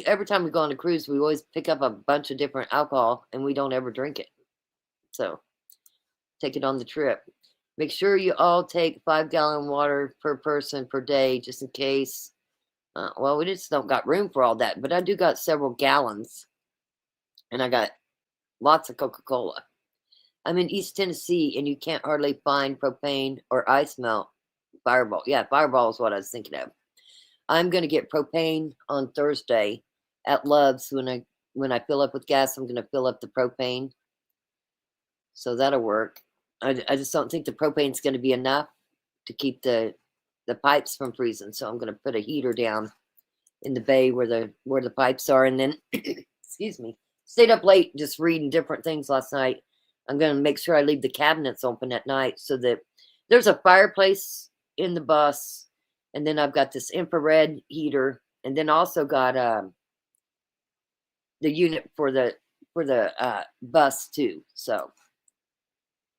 every time we go on a cruise, we always pick up a bunch of different alcohol, and we don't ever drink it. So take it on the trip. Make sure you all take 5-gallon water per person per day, just in case. Well, we just don't got room for all that, but I do got several gallons, and I got lots of Coca-Cola. I'm in East Tennessee, and you can't hardly find propane or ice melt. Fireball. Yeah, Fireball is what I was thinking of. I'm going to get propane on Thursday at Love's. When I fill up with gas, I'm going to fill up the propane. So that'll work. I just don't think the propane's going to be enough to keep the pipes from freezing. So I'm going to put a heater down in the bay where the pipes are. And then, excuse me, stayed up late just reading different things last night. I'm going to make sure I leave the cabinets open at night so that there's a fireplace in the bus. And then I've got this infrared heater, and then also got the unit for the bus too. So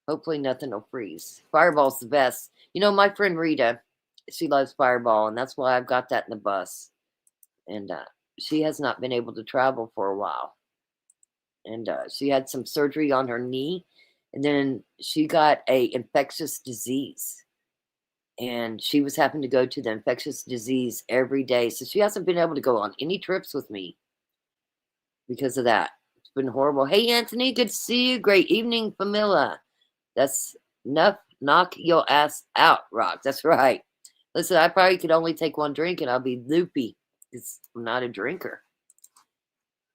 hopefully nothing will freeze. Fireball's the best. My friend Rita, she loves Fireball, and that's why I've got that in the bus. And she has not been able to travel for a while. And she had some surgery on her knee, and then she got a infectious disease. And she was having to go to the infectious disease every day. So she hasn't been able to go on any trips with me because of that. It's been horrible. Hey, Anthony, good to see you. Great evening, Famila. That's enough. Knock your ass out, Rock. That's right. Listen, I probably could only take 1 drink and I'll be loopy because I'm not a drinker.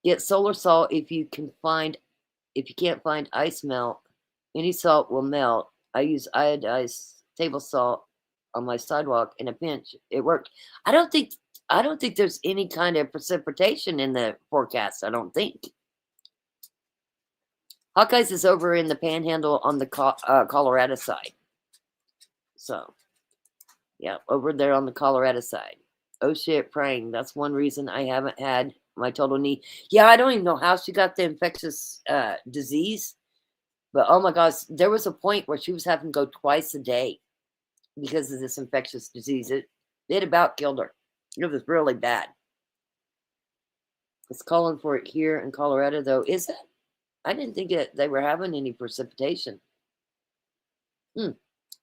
Get solar salt if you can't find ice melt. Any salt will melt. I use iodized table salt on my sidewalk in a pinch. It worked. I don't think there's any kind of precipitation in the forecast. I don't think. Hawkeyes is over in the Panhandle on the Colorado side. So, yeah, over there on the Colorado side. Oh shit, praying. That's one reason I haven't had my total knee. Yeah, I don't even know how she got the infectious disease. But oh my gosh, there was a point where she was having to go twice a day because of this infectious disease. It about killed her. It was really bad. It's calling for it here in Colorado, though. Is it? I didn't think they were having any precipitation.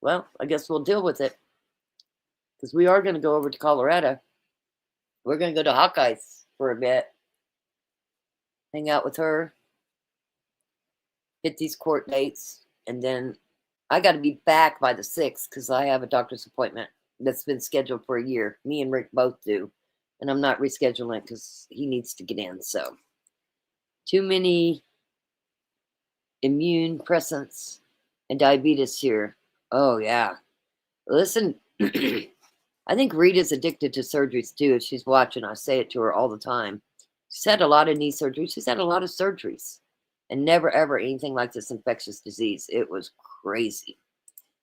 Well, I guess we'll deal with it. because we are going to go over to Colorado. We're going to go to Hawkeyes for a bit, hang out with her, hit these court dates, and then I got to be back by the 6th because I have a doctor's appointment that's been scheduled for a year. Me and Rick both do, and I'm not rescheduling it because he needs to get in. So, too many immune presence and diabetes here. Oh, yeah. Listen, I think Rita's addicted to surgeries too. If she's watching, I say it to her all the time. She's had a lot of knee surgeries. She's had a lot of surgeries and never, ever anything like this infectious disease. It was crazy.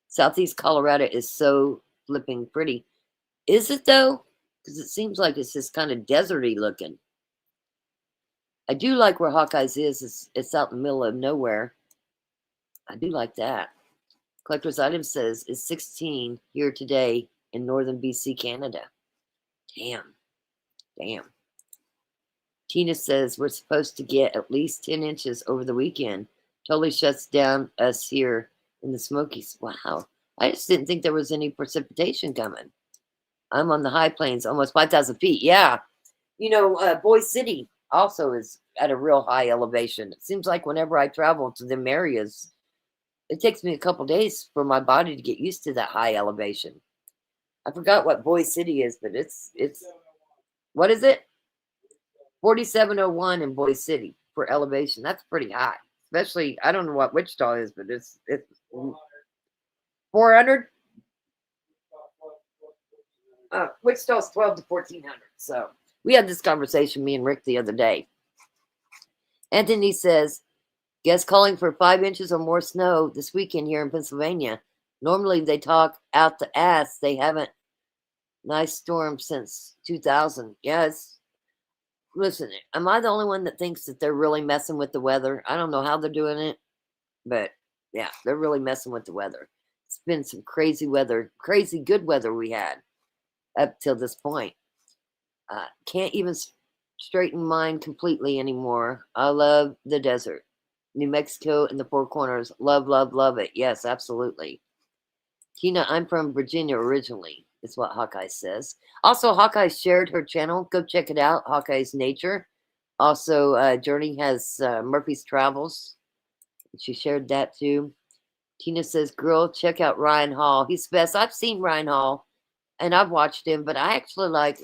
Southeast Colorado is so flipping pretty. Is it though? Because it seems like it's just kind of deserty looking. I do like where Hawkeyes is. It's out in the middle of nowhere. I do like that. Collector's item says it's 16 here today in northern BC, Canada. Damn. Tina says we're supposed to get at least 10 inches over the weekend. Totally shuts down us here in the Smokies. Wow. I just didn't think there was any precipitation coming. I'm on the high plains, almost 5,000 feet. Yeah. You know, Boise City also is at a real high elevation. It seems like whenever I travel to them areas, it takes me a couple days for my body to get used to that high elevation. I forgot what Boise City is, but it's what is it? 4701 in Boise City for elevation. That's pretty high. Especially, I don't know what Wichita is, but it's 400. Wichita's 12 to 1400. So we had this conversation, me and Rick, the other day. Anthony says, guess calling for 5 inches or more snow this weekend here in Pennsylvania. Normally they talk out the ass. They haven't nice storm since 2000. Yes. Listen, am I the only one that thinks that they're really messing with the weather? I don't know how they're doing it, but yeah, they're really messing with the weather. It's been some crazy weather, crazy good weather we had up till this point. Can't even straighten mine completely anymore. I love the desert. New Mexico and the Four Corners. Love, love, love it. Yes, absolutely. Tina, I'm from Virginia originally, is what Hawkeye says. Also, Hawkeye shared her channel. Go check it out, Hawkeye's Nature. Also, Journey has Murphy's Travels. She shared that too. Tina says, girl, check out Ryan Hall. He's best. I've seen Ryan Hall, and I've watched him, but I actually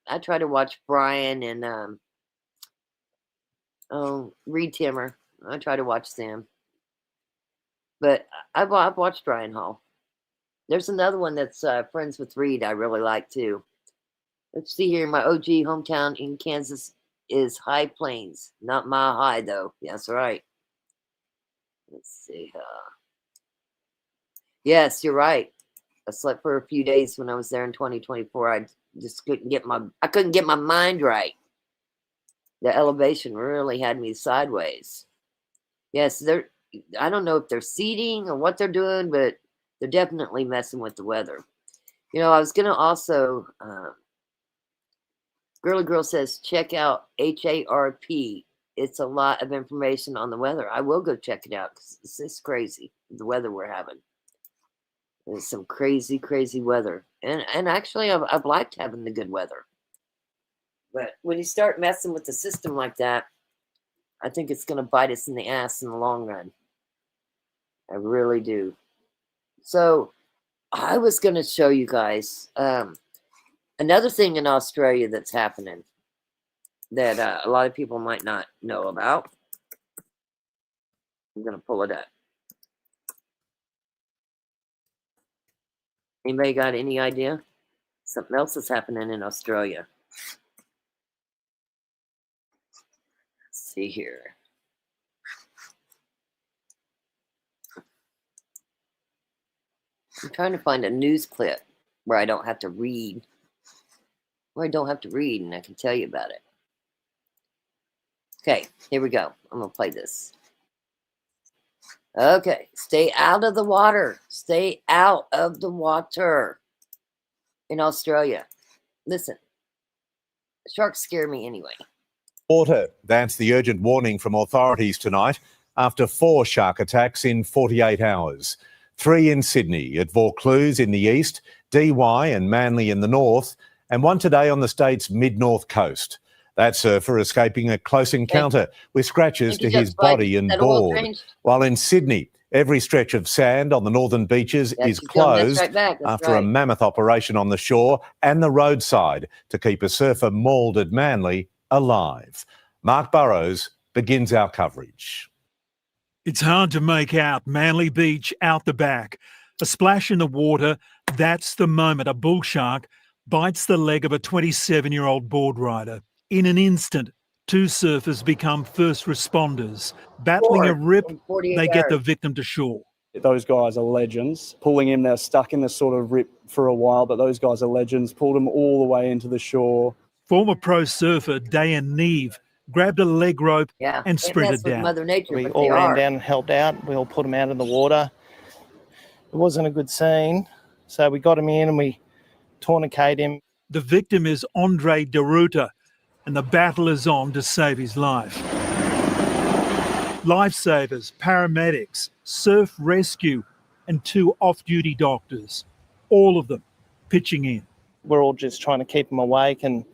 I try to watch Brian and Reed Timmer. I try to watch them. But I've watched Ryan Hall. There's another one that's friends with Reed I really like too. Let's see here. My OG hometown in Kansas is High Plains. Not Mile High, though. That's right. Let's see. Yes, you're right. I slept for a few days when I was there in 2024. I just couldn't get my mind right. The elevation really had me sideways. Yes, I don't know if they're seeding or what they're doing, but they're definitely messing with the weather. You know, I was going to also, Girly Girl says, check out HARP. It's a lot of information on the weather. I will go check it out because it's just crazy, the weather we're having. There's some crazy, crazy weather. And actually, I've liked having the good weather. But when you start messing with the system like that, I think it's going to bite us in the ass in the long run. I really do. So I was going to show you guys another thing in Australia that's happening that a lot of people might not know about. I'm going to pull it up. Anybody got any idea? Something else is happening in Australia. Let's see here. I'm trying to find a news clip where I don't have to read. And I can tell you about it. Okay, here we go. I'm going to play this. Okay, stay out of the water. Stay out of the water in Australia. Listen, sharks scare me anyway. Water. That's the urgent warning from authorities tonight after 4 shark attacks in 48 hours. 3 in Sydney, at Vaucluse in the east, Dee Why and Manly in the north, and one today on the state's mid-north coast. That surfer escaping a close encounter with scratches to his body and board. While in Sydney, every stretch of sand on the northern beaches is closed after a mammoth operation on the shore and the roadside to keep a surfer mauled at Manly alive. Mark Burrows begins our coverage. It's hard to make out Manly Beach out the back. A splash in the water, that's the moment a bull shark bites the leg of a 27-year-old board rider. In an instant, two surfers become first responders. Battling a rip, they get the victim to shore. Those guys are legends. Pulling him, they're stuck in this sort of rip for a while, but those guys are legends. Pulled him all the way into the shore. Former pro surfer Dayan Neve grabbed a leg rope and sprinted down. We all ran down and helped out. We all put him out in the water. It wasn't a good scene, so we got him in and we tourniqueted him. The victim is Andre De Ruta, and the battle is on to save his life. Lifesavers, paramedics, surf rescue, and 2 off-duty doctors, all of them pitching in. We're all just trying to keep him awake and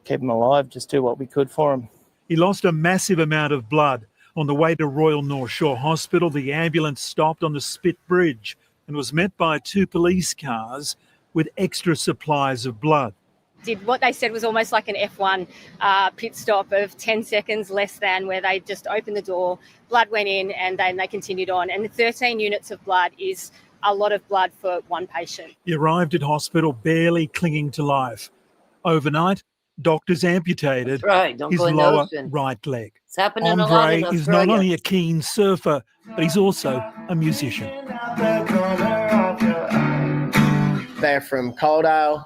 keep him alive, just do what we could for him. He lost a massive amount of blood. On the way to Royal North Shore Hospital, the ambulance stopped on the Spit Bridge and was met by 2 police cars with extra supplies of blood. What they said was almost like an F1 pit stop of 10 seconds less than, where they just opened the door, blood went in, and then they continued on. And 13 units of blood is a lot of blood for one patient. He arrived at hospital barely clinging to life. Overnight, doctors amputated his lower right leg. It's happening a lot Andre in is not only a keen surfer, but he's also a musician. They're from Coaldale.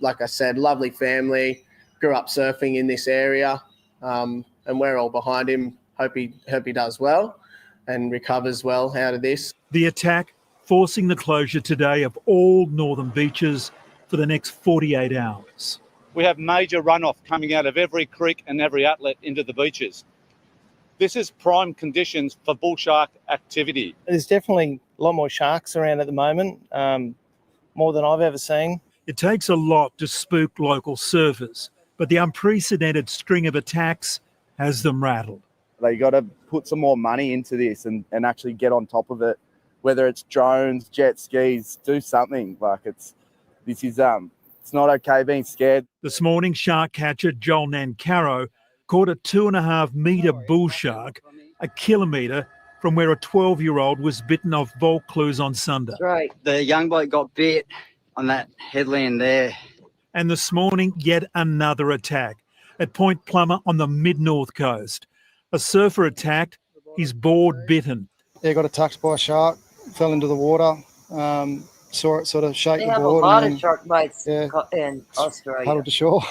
Like I said, lovely family. Grew up surfing in this area, and we're all behind him. Hope he does well and recovers well out of this. The attack forcing the closure today of all northern beaches for the next 48 hours. We have major runoff coming out of every creek and every outlet into the beaches. This is prime conditions for bull shark activity. There's definitely a lot more sharks around at the moment, more than I've ever seen. It takes a lot to spook local surfers, but the unprecedented string of attacks has them rattled. They got to put some more money into this and actually get on top of it, whether it's drones, jet skis, do something. It's not okay being scared. This morning, shark catcher Joel Nancaro caught a 2.5-metre bull shark a kilometre from where a 12-year-old was bitten off Vaucluse on Sunday. That's right. The young bloke got bit on that headland there. And this morning, yet another attack at Point Plummer on the mid-north coast. A surfer attacked, his board bitten. Yeah, got attacked by a shark, fell into the water, saw it sort of shake the board. They have a lot of shark bites in Australia. Paddled to shore.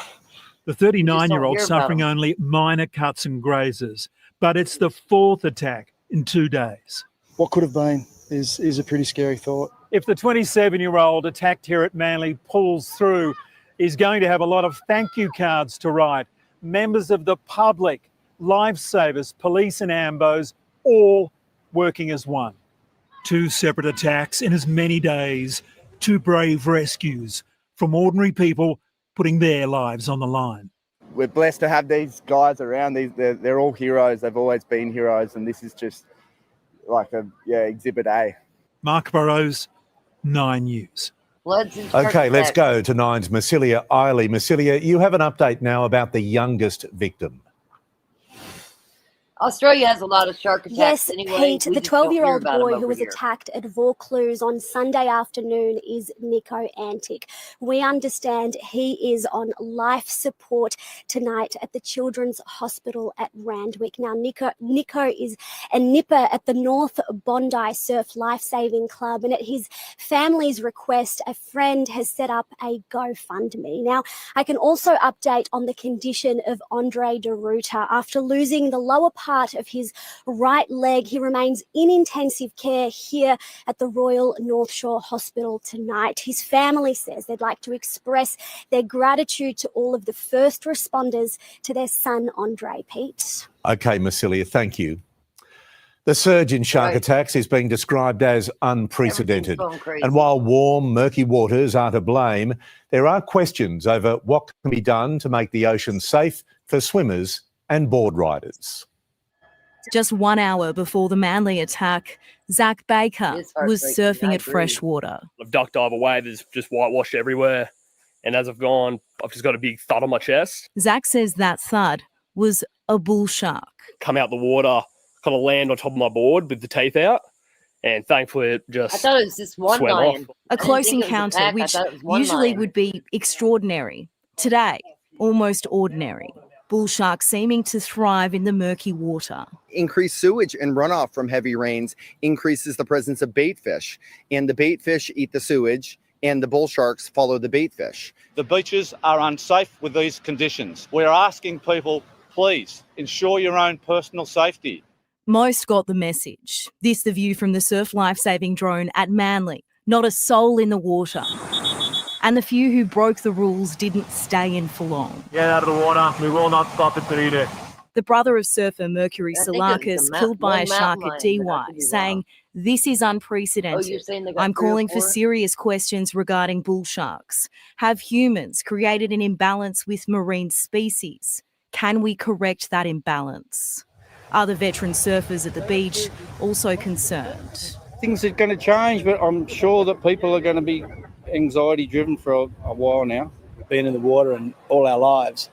The 39-year-old suffering only minor cuts and grazes, but it's the 4th attack in 2 days. What could have been is a pretty scary thought. If the 27-year-old attacked here at Manly pulls through, he's going to have a lot of thank you cards to write. Members of the public, lifesavers, police and ambos, all working as one. 2 separate attacks in as many days, 2 brave rescues from ordinary people putting their lives on the line. We're blessed to have these guys around. They're all heroes. They've always been heroes, and this is just like Exhibit A. Mark Burrows, 9 News. Okay, let's go to Nine's Massilia Eiley. Massilia, you have an update now about the youngest victim. Australia has a lot of shark attacks. Yes, anyway. Pete, the 12-year-old boy who was attacked at Vaucluse on Sunday afternoon is Nico Antic. We understand he is on life support tonight at the Children's Hospital at Randwick. Now, Nico is a nipper at the North Bondi Surf Lifesaving Club, and at his family's request, a friend has set up a GoFundMe. Now, I can also update on the condition of Andre De Ruta. After losing the lower part of his right leg, he remains in intensive care here at the Royal North Shore Hospital tonight. His family says they'd like to express their gratitude to all of the first responders to their son, Andre. Pete. Okay, Massilia, thank you. The surge in shark attacks is being described as unprecedented. And while warm, murky waters are to blame, there are questions over what can be done to make the ocean safe for swimmers and board riders. Just 1 hour before the Manly attack, Zach Baker was surfing at freshwater. I've ducked dive away, there's just whitewash everywhere. And as I've gone, I've just got a big thud on my chest. Zach says that thud was a bull shark. Come out the water, kind of land on top of my board with the teeth out. And thankfully it just I thought it was just one swam lion. off. A close encounter, which usually would be extraordinary. Today, almost ordinary. Bull sharks seeming to thrive in the murky water. Increased sewage and runoff from heavy rains increases the presence of bait fish, and the bait fish eat the sewage, and the bull sharks follow the bait fish. The beaches are unsafe with these conditions. We're asking people, please ensure your own personal safety. Most got the message. This the view from the surf lifesaving drone at Manly. Not a soul in the water. And the few who broke the rules didn't stay in for long. Get out of the water. We will not stop until you do. The brother of surfer Mercury Salakis killed by a shark at DY, saying, "This is unprecedented. I'm calling for serious questions regarding bull sharks. Have humans created an imbalance with marine species? Can we correct that imbalance?" Other veteran surfers at the beach also concerned. Things are going to change, but I'm sure that people are going to be anxiety driven for a while now. Been in the water and all our lives.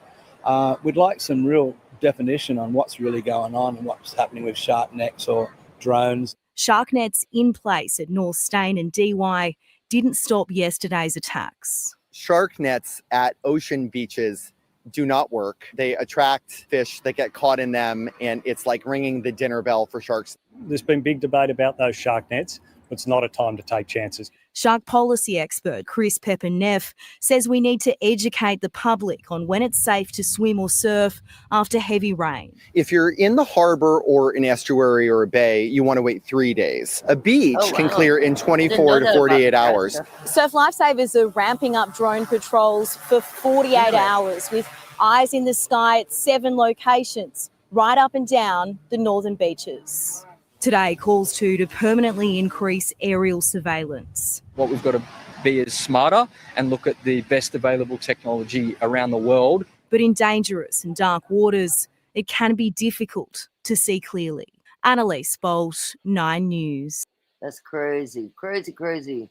We'd like some real definition on what's really going on and what's happening with shark nets or drones. Shark nets in place at North Stain and DY didn't stop yesterday's attacks. Shark nets at ocean beaches do not work. They attract fish that get caught in them, and it's like ringing the dinner bell for sharks. There's been big debate about those shark nets. It's not a time to take chances. Shark policy expert Chris Pepper-Neff says we need to educate the public on when it's safe to swim or surf after heavy rain. If you're in the harbor or an estuary or a bay, you want to wait 3 days. A beach can clear in 24 to 48 hours. Surf lifesavers are ramping up drone patrols for 48 hours with eyes in the sky at 7 locations, right up and down the northern beaches. Today calls to permanently increase aerial surveillance. What we've got to be is smarter and look at the best available technology around the world. But in dangerous and dark waters, it can be difficult to see clearly. Annalise Bolt, 9 News. That's crazy, crazy, crazy.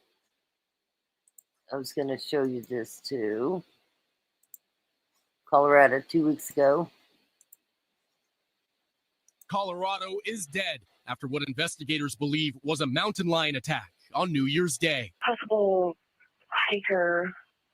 I was going to show you this too. Colorado 2 weeks ago. Colorado is dead after what investigators believe was a mountain lion attack on New Year's Day. Possible hiker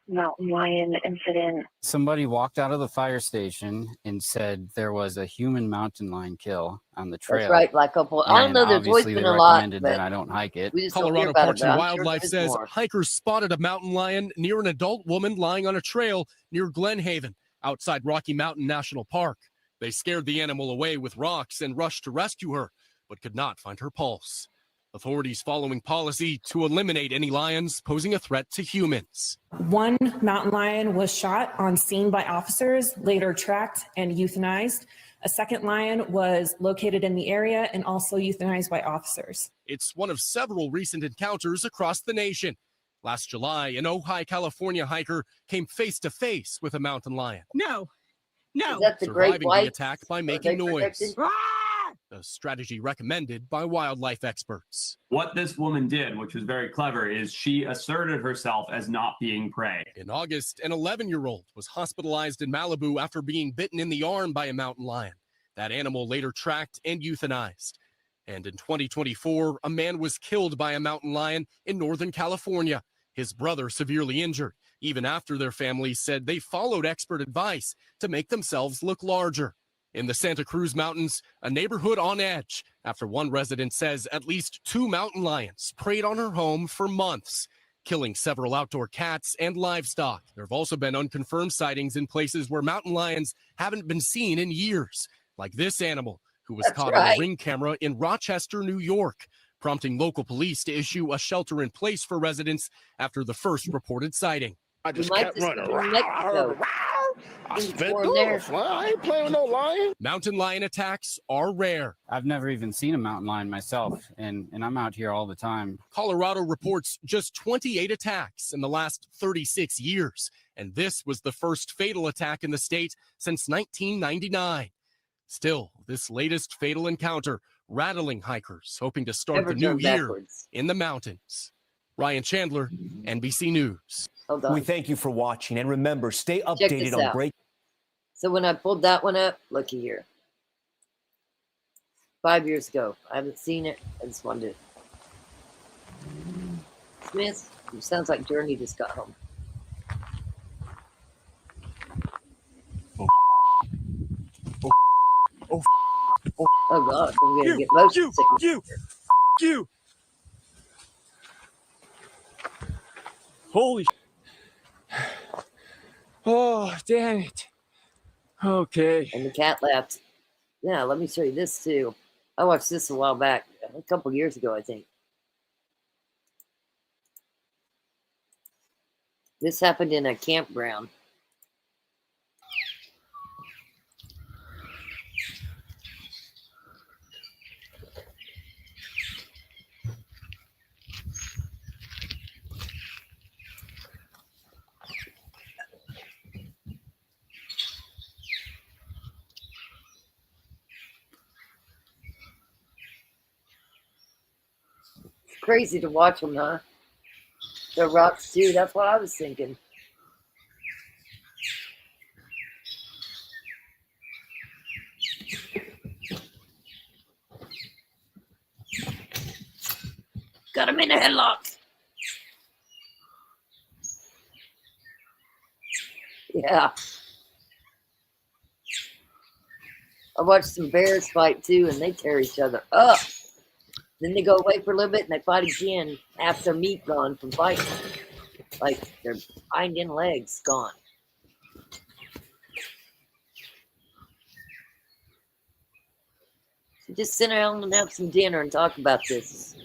mountain lion incident. Somebody walked out of the fire station and said there was a human mountain lion kill on the trail. That's right, Black Opal. I don't know, there's always been a lot, but that I don't hike it. Colorado Parks and Wildlife says hikers spotted a mountain lion near an adult woman lying on a trail near Glen Haven, outside Rocky Mountain National Park. They scared the animal away with rocks and rushed to rescue her, but could not find her pulse. Authorities following policy to eliminate any lions posing a threat to humans. One mountain lion was shot on scene by officers, later tracked and euthanized. A second lion was located in the area and also euthanized by officers. It's one of several recent encounters across the nation. Last July, an Ojai, California hiker came face to face with a mountain lion. No. Surviving the attack by making noise. A strategy recommended by wildlife experts. What this woman did, which was very clever, is she asserted herself as not being prey. In August, an 11-year-old was hospitalized in Malibu after being bitten in the arm by a mountain lion. That animal later tracked and euthanized. And in 2024, a man was killed by a mountain lion in Northern California. His brother severely injured, even after their family said they followed expert advice to make themselves look larger. In the Santa Cruz Mountains, a neighborhood on edge after one resident says at least 2 mountain lions preyed on her home for months, killing several outdoor cats and livestock. There have also been unconfirmed sightings in places where mountain lions haven't been seen in years, like this animal, who was caught on a ring camera in Rochester, New York, prompting local police to issue a shelter in place for residents after the first reported sighting. I just kept running. I spent those. Well, I ain't playing with no lion. Mountain lion attacks are rare. I've never even seen a mountain lion myself, and I'm out here all the time. Colorado reports just 28 attacks in the last 36 years, and this was the first fatal attack in the state since 1999. Still, this latest fatal encounter rattling hikers hoping to start the new year in the mountains. Ryan Chandler, NBC News. We thank you for watching, and remember, stay updated on break. So when I pulled that one up, looky here. 5 years ago. I haven't seen it. I just wanted to. Smith, it sounds like Journey just got home. Oh God, I'm gonna get motion sickness. You. Holy. Oh, damn it. Okay. And the cat left. Yeah, let me show you this too. I watched this a while back, a couple years ago, I think. This happened in a campground. Crazy to watch them, huh? The rocks too. That's what I was thinking. Got him in a headlock. Yeah. I watched some bears fight too, and they tear each other up. Then they go away for a little bit and they fight again after their meat gone from fighting. Like their hind end legs gone. So just sit down and have some dinner and talk about this.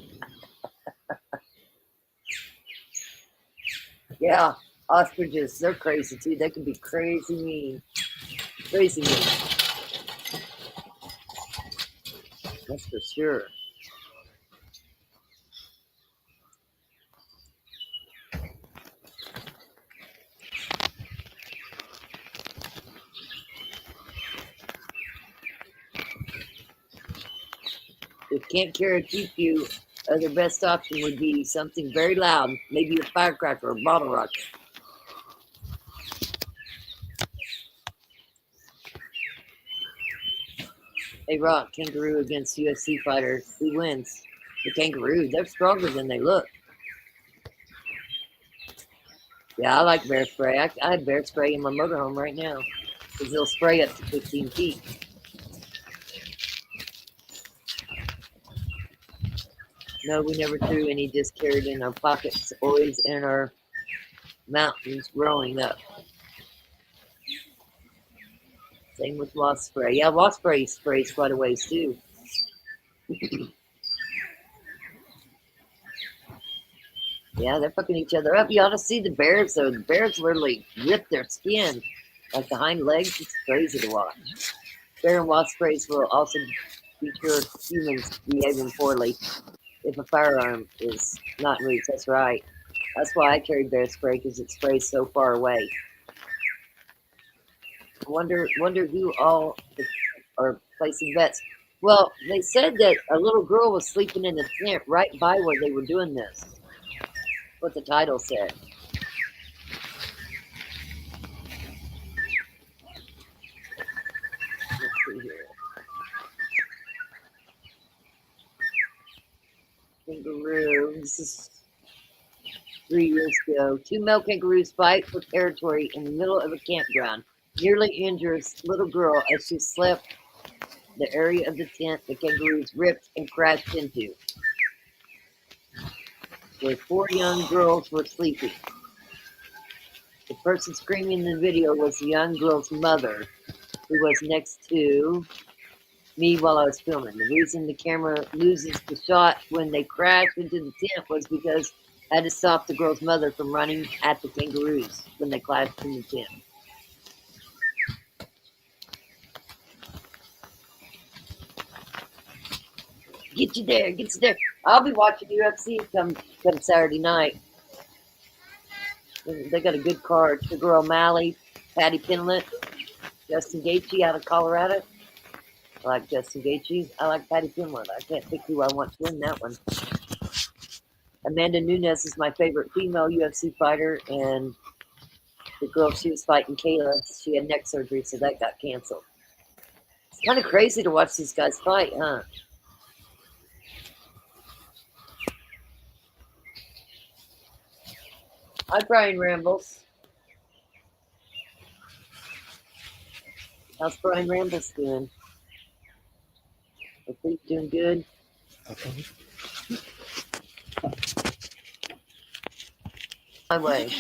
Yeah, ostriches, they're crazy too. They can be crazy mean. Crazy mean. That's for sure. If can't carry or keep you, their best option would be something very loud, maybe a firecracker or a bottle rocket. Hey, Rock, kangaroo against UFC fighter. Who wins? The kangaroo. They're stronger than they look. Yeah, I like bear spray. I have bear spray in my motorhome right now because they'll spray up to 15 feet. No, we never threw any, just carried in our pockets, always in our mountains growing up. Same with wasp spray. Yeah, wasp spray sprays quite a ways too. Yeah, they're fucking each other up. You ought to see the bears though. The bears literally rip their skin, like the hind legs. It's crazy to watch. Bear and wasp sprays will also feature humans behaving poorly if a firearm is not in reach. That's right. That's why I carry bear spray, because it sprays so far away. Wonder who all are placing bets. Well, they said that a little girl was sleeping in a tent right by where they were doing this. What the title said. Let's see here. Kangaroo. This is 3 years ago. 2 male kangaroos fight for territory in the middle of a campground. Nearly injures little girl as she slept the area of the tent the kangaroos ripped and crashed into, where 4 young girls were sleeping. The person screaming in the video was the young girl's mother, who was next to me while I was filming. The reason the camera loses the shot when they crashed into the tent was because I had to stop the girl's mother from running at the kangaroos when they clashed in the tent. Get you there. Get you there. I'll be watching UFC come Saturday night. They got a good card. Sugar O'Malley, Patty Pimblett, Justin Gaethje out of Colorado. I like Justin Gaethje. I like Patty Pimblett. I can't pick who I want to win that one. Amanda Nunes is my favorite female UFC fighter, and the girl she was fighting, Kayla, she had neck surgery, so that got canceled. It's kind of crazy to watch these guys fight, huh? Hi, Brian Rambles. How's Brian Rambles doing? Hope he's doing good. Okay. My way.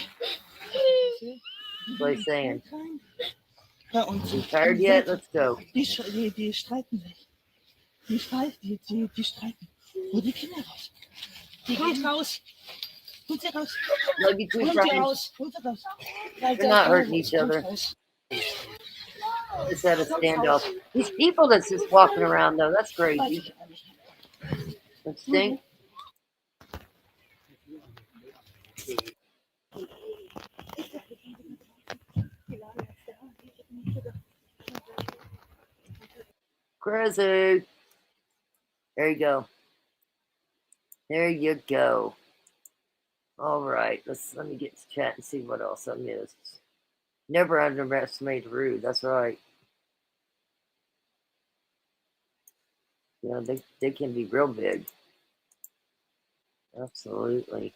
What are you saying? You tired yet? Let's go. Die streiten sich. Die streiten. Wo die Kinder raus? Die geht raus. Holt sie raus. Love you too, Holt sie Brian. raus. Holt sie raus. They're not hurting each other. Just had a standoff. These people that's just walking around, though, that's crazy. Don't you think? Crazy. There you go. There you go. All right. Let me get to chat and see what else I missed. Never underestimate Rude. That's right. You know, they can be real big. Absolutely.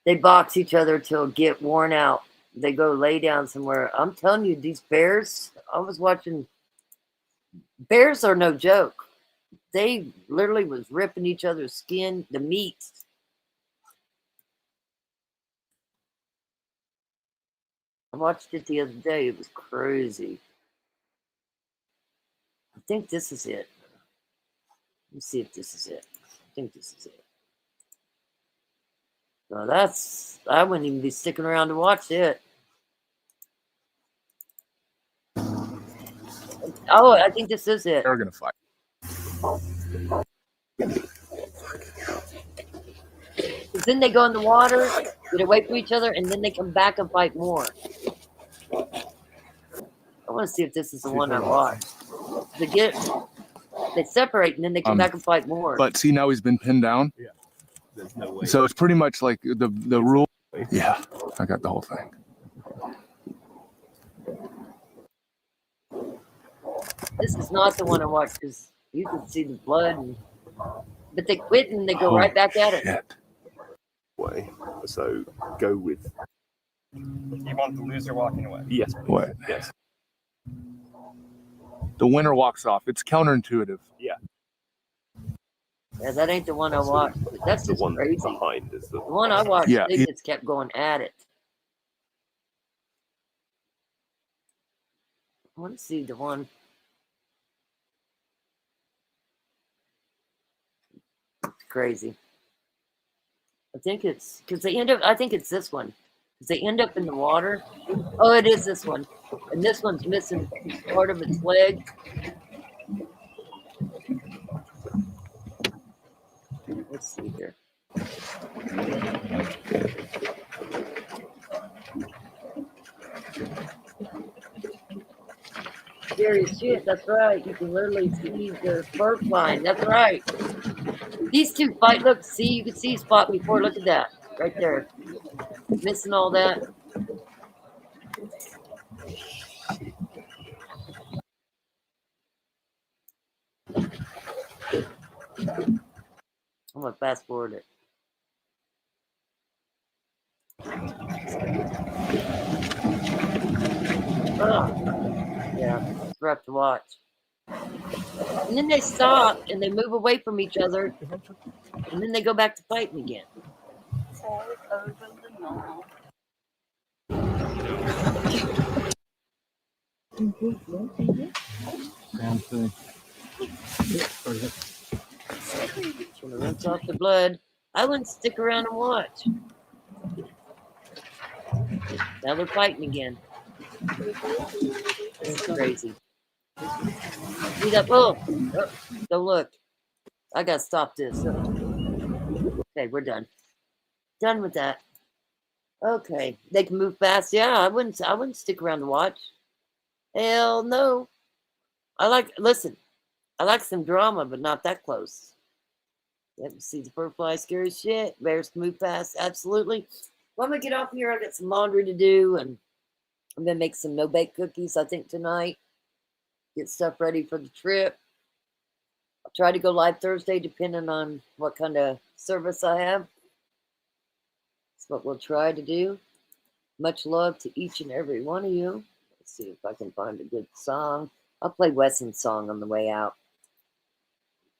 They box each other till get worn out. They go lay down somewhere. I'm telling you, these bears, I was watching. Bears are no joke. They literally was ripping each other's skin, the meat. I watched it the other day. It was crazy. I think this is it. Let's see if this is it. I think this is it. So I wouldn't even be sticking around to watch it. Oh, I think this is it. They're gonna fight. Then they go in the water, get away from each other, and then they come back and fight more. I want to see if this is the one I watched. They separate and then they come back and fight more. But see, now he's been pinned down. Yeah. There's no way. So it's pretty much like the rule. Yeah, I got the whole thing. This is not the one I watched because you can see the blood. But they quit and they go right back at it. Shit. Way. So go with. You want the loser walking away? Yes. What? Yes. The winner walks off. It's counterintuitive. Yeah. Yeah, that ain't the one I watched. But that's The just one crazy. behind is The one I watched, Yeah, they just kept going at it. I want to see the one. It's crazy. I think it's because they end up. I think it's this one. Because they end up in the water. Oh, it is this one. And this one's missing part of its leg. Let's see here. Serious shit, that's right. You can literally see the fur flying. That's right. These two fight. Look, see, you can see spot before. Look at that. Right there. Missing all that. I'm going to fast forward it. Yeah, it's rough to watch. And then they stop and they move away from each other. And then they go back to fighting again. Rinse off the blood. I wouldn't stick around and watch. Now they're fighting again. It's crazy. See that? Oh, don't look. I gotta stop this. Okay, we're done. Done with that. Okay, they can move fast. Yeah, I wouldn't stick around to watch. Hell no. I like some drama, but not that close. Yep, see the fur fly, scary shit. Bears can move fast, absolutely. Well, I'm gonna get off here. I got some laundry to do, and I'm gonna make some no-bake cookies, I think, tonight. Get stuff ready for the trip. I'll try to go live Thursday, depending on what kind of service I have. That's what we'll try to do. Much love to each and every one of you. Let's see if I can find a good song. I'll play Wesson's song on the way out.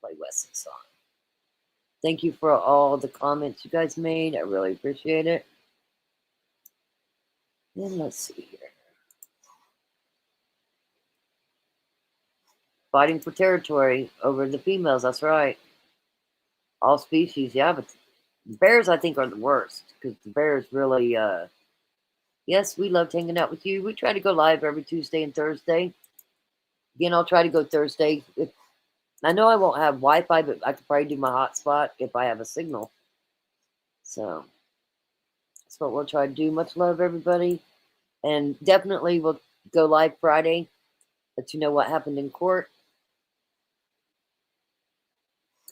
Play Wesson's song. Thank you for all the comments you guys made. I really appreciate it. And let's see here. Fighting for territory over the females. That's right. All species. Yeah, but the bears, I think, are the worst. Because the bears really... yes, we loved hanging out with you. We try to go live every Tuesday and Thursday. Again, I'll try to go Thursday. I know I won't have Wi-Fi, but I could probably do my hotspot if I have a signal. So that's what we'll try to do. Much love, everybody. And definitely we'll go live Friday. Let you know what happened in court.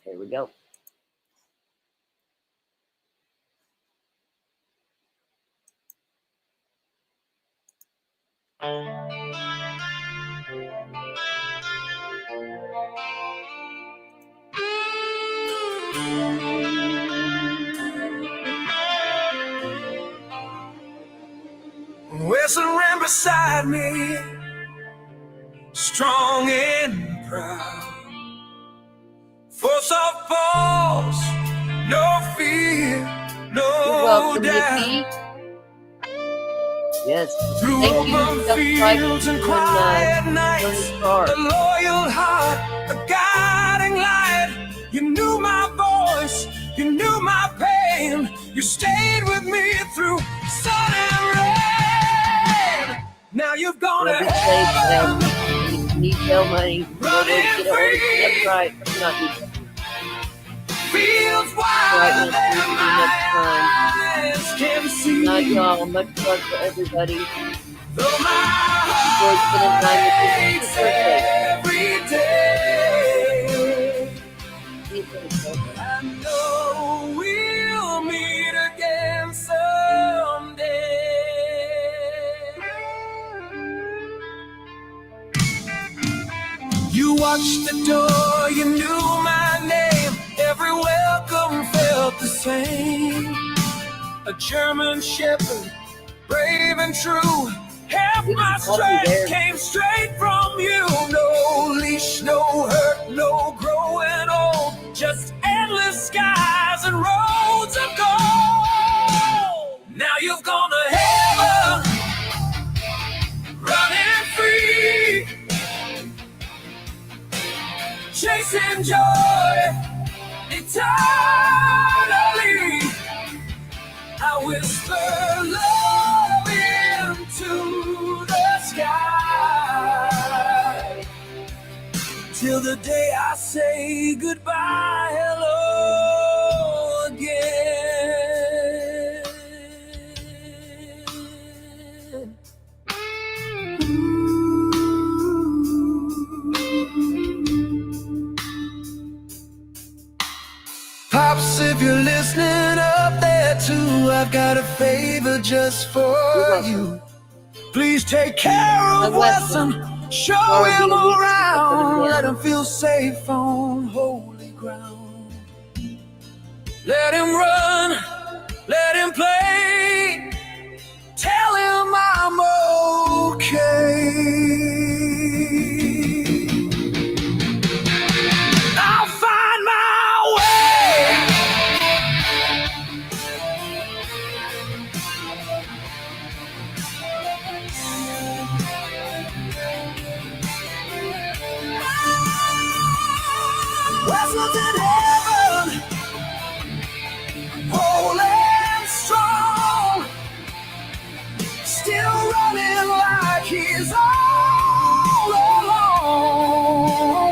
Here we go. Wesson ran beside me, strong and proud. For soft falls, no fear, no doubt. Yes. Through open fields and quiet nights, a loyal heart, a guiding light. You knew my voice, you knew my pain. You stayed with me through sun and rain. Now you've gone to heaven. Need no money. Running free. That's right. I'm not Fields wide than my eyes can see. Not y'all. Much love to everybody. Though my heart aches every day, I know we'll meet again someday. You watched the door, you knew my name. Every welcome felt the same. A German shepherd, brave and true. Half my strength came straight from you. No leash, no hurt, no growing old. Just endless skies and roads of gold. Now you've gone to heaven, running free, chasing joy eternally. I whisper love into the sky till the day I say goodbye, hello again. Pops, if you're listening up there too, I've got a favor just for you. Please take care of Wesson, show him around, let him feel safe on holy ground. Let him run, let him play, tell him I'm okay. I'll find my way. Wesson's in heaven, whole and strong, still running like he's all alone.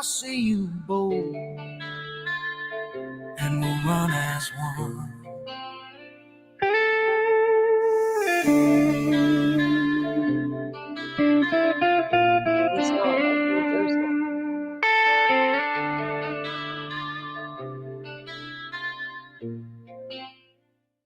see you both, and we'll run as one.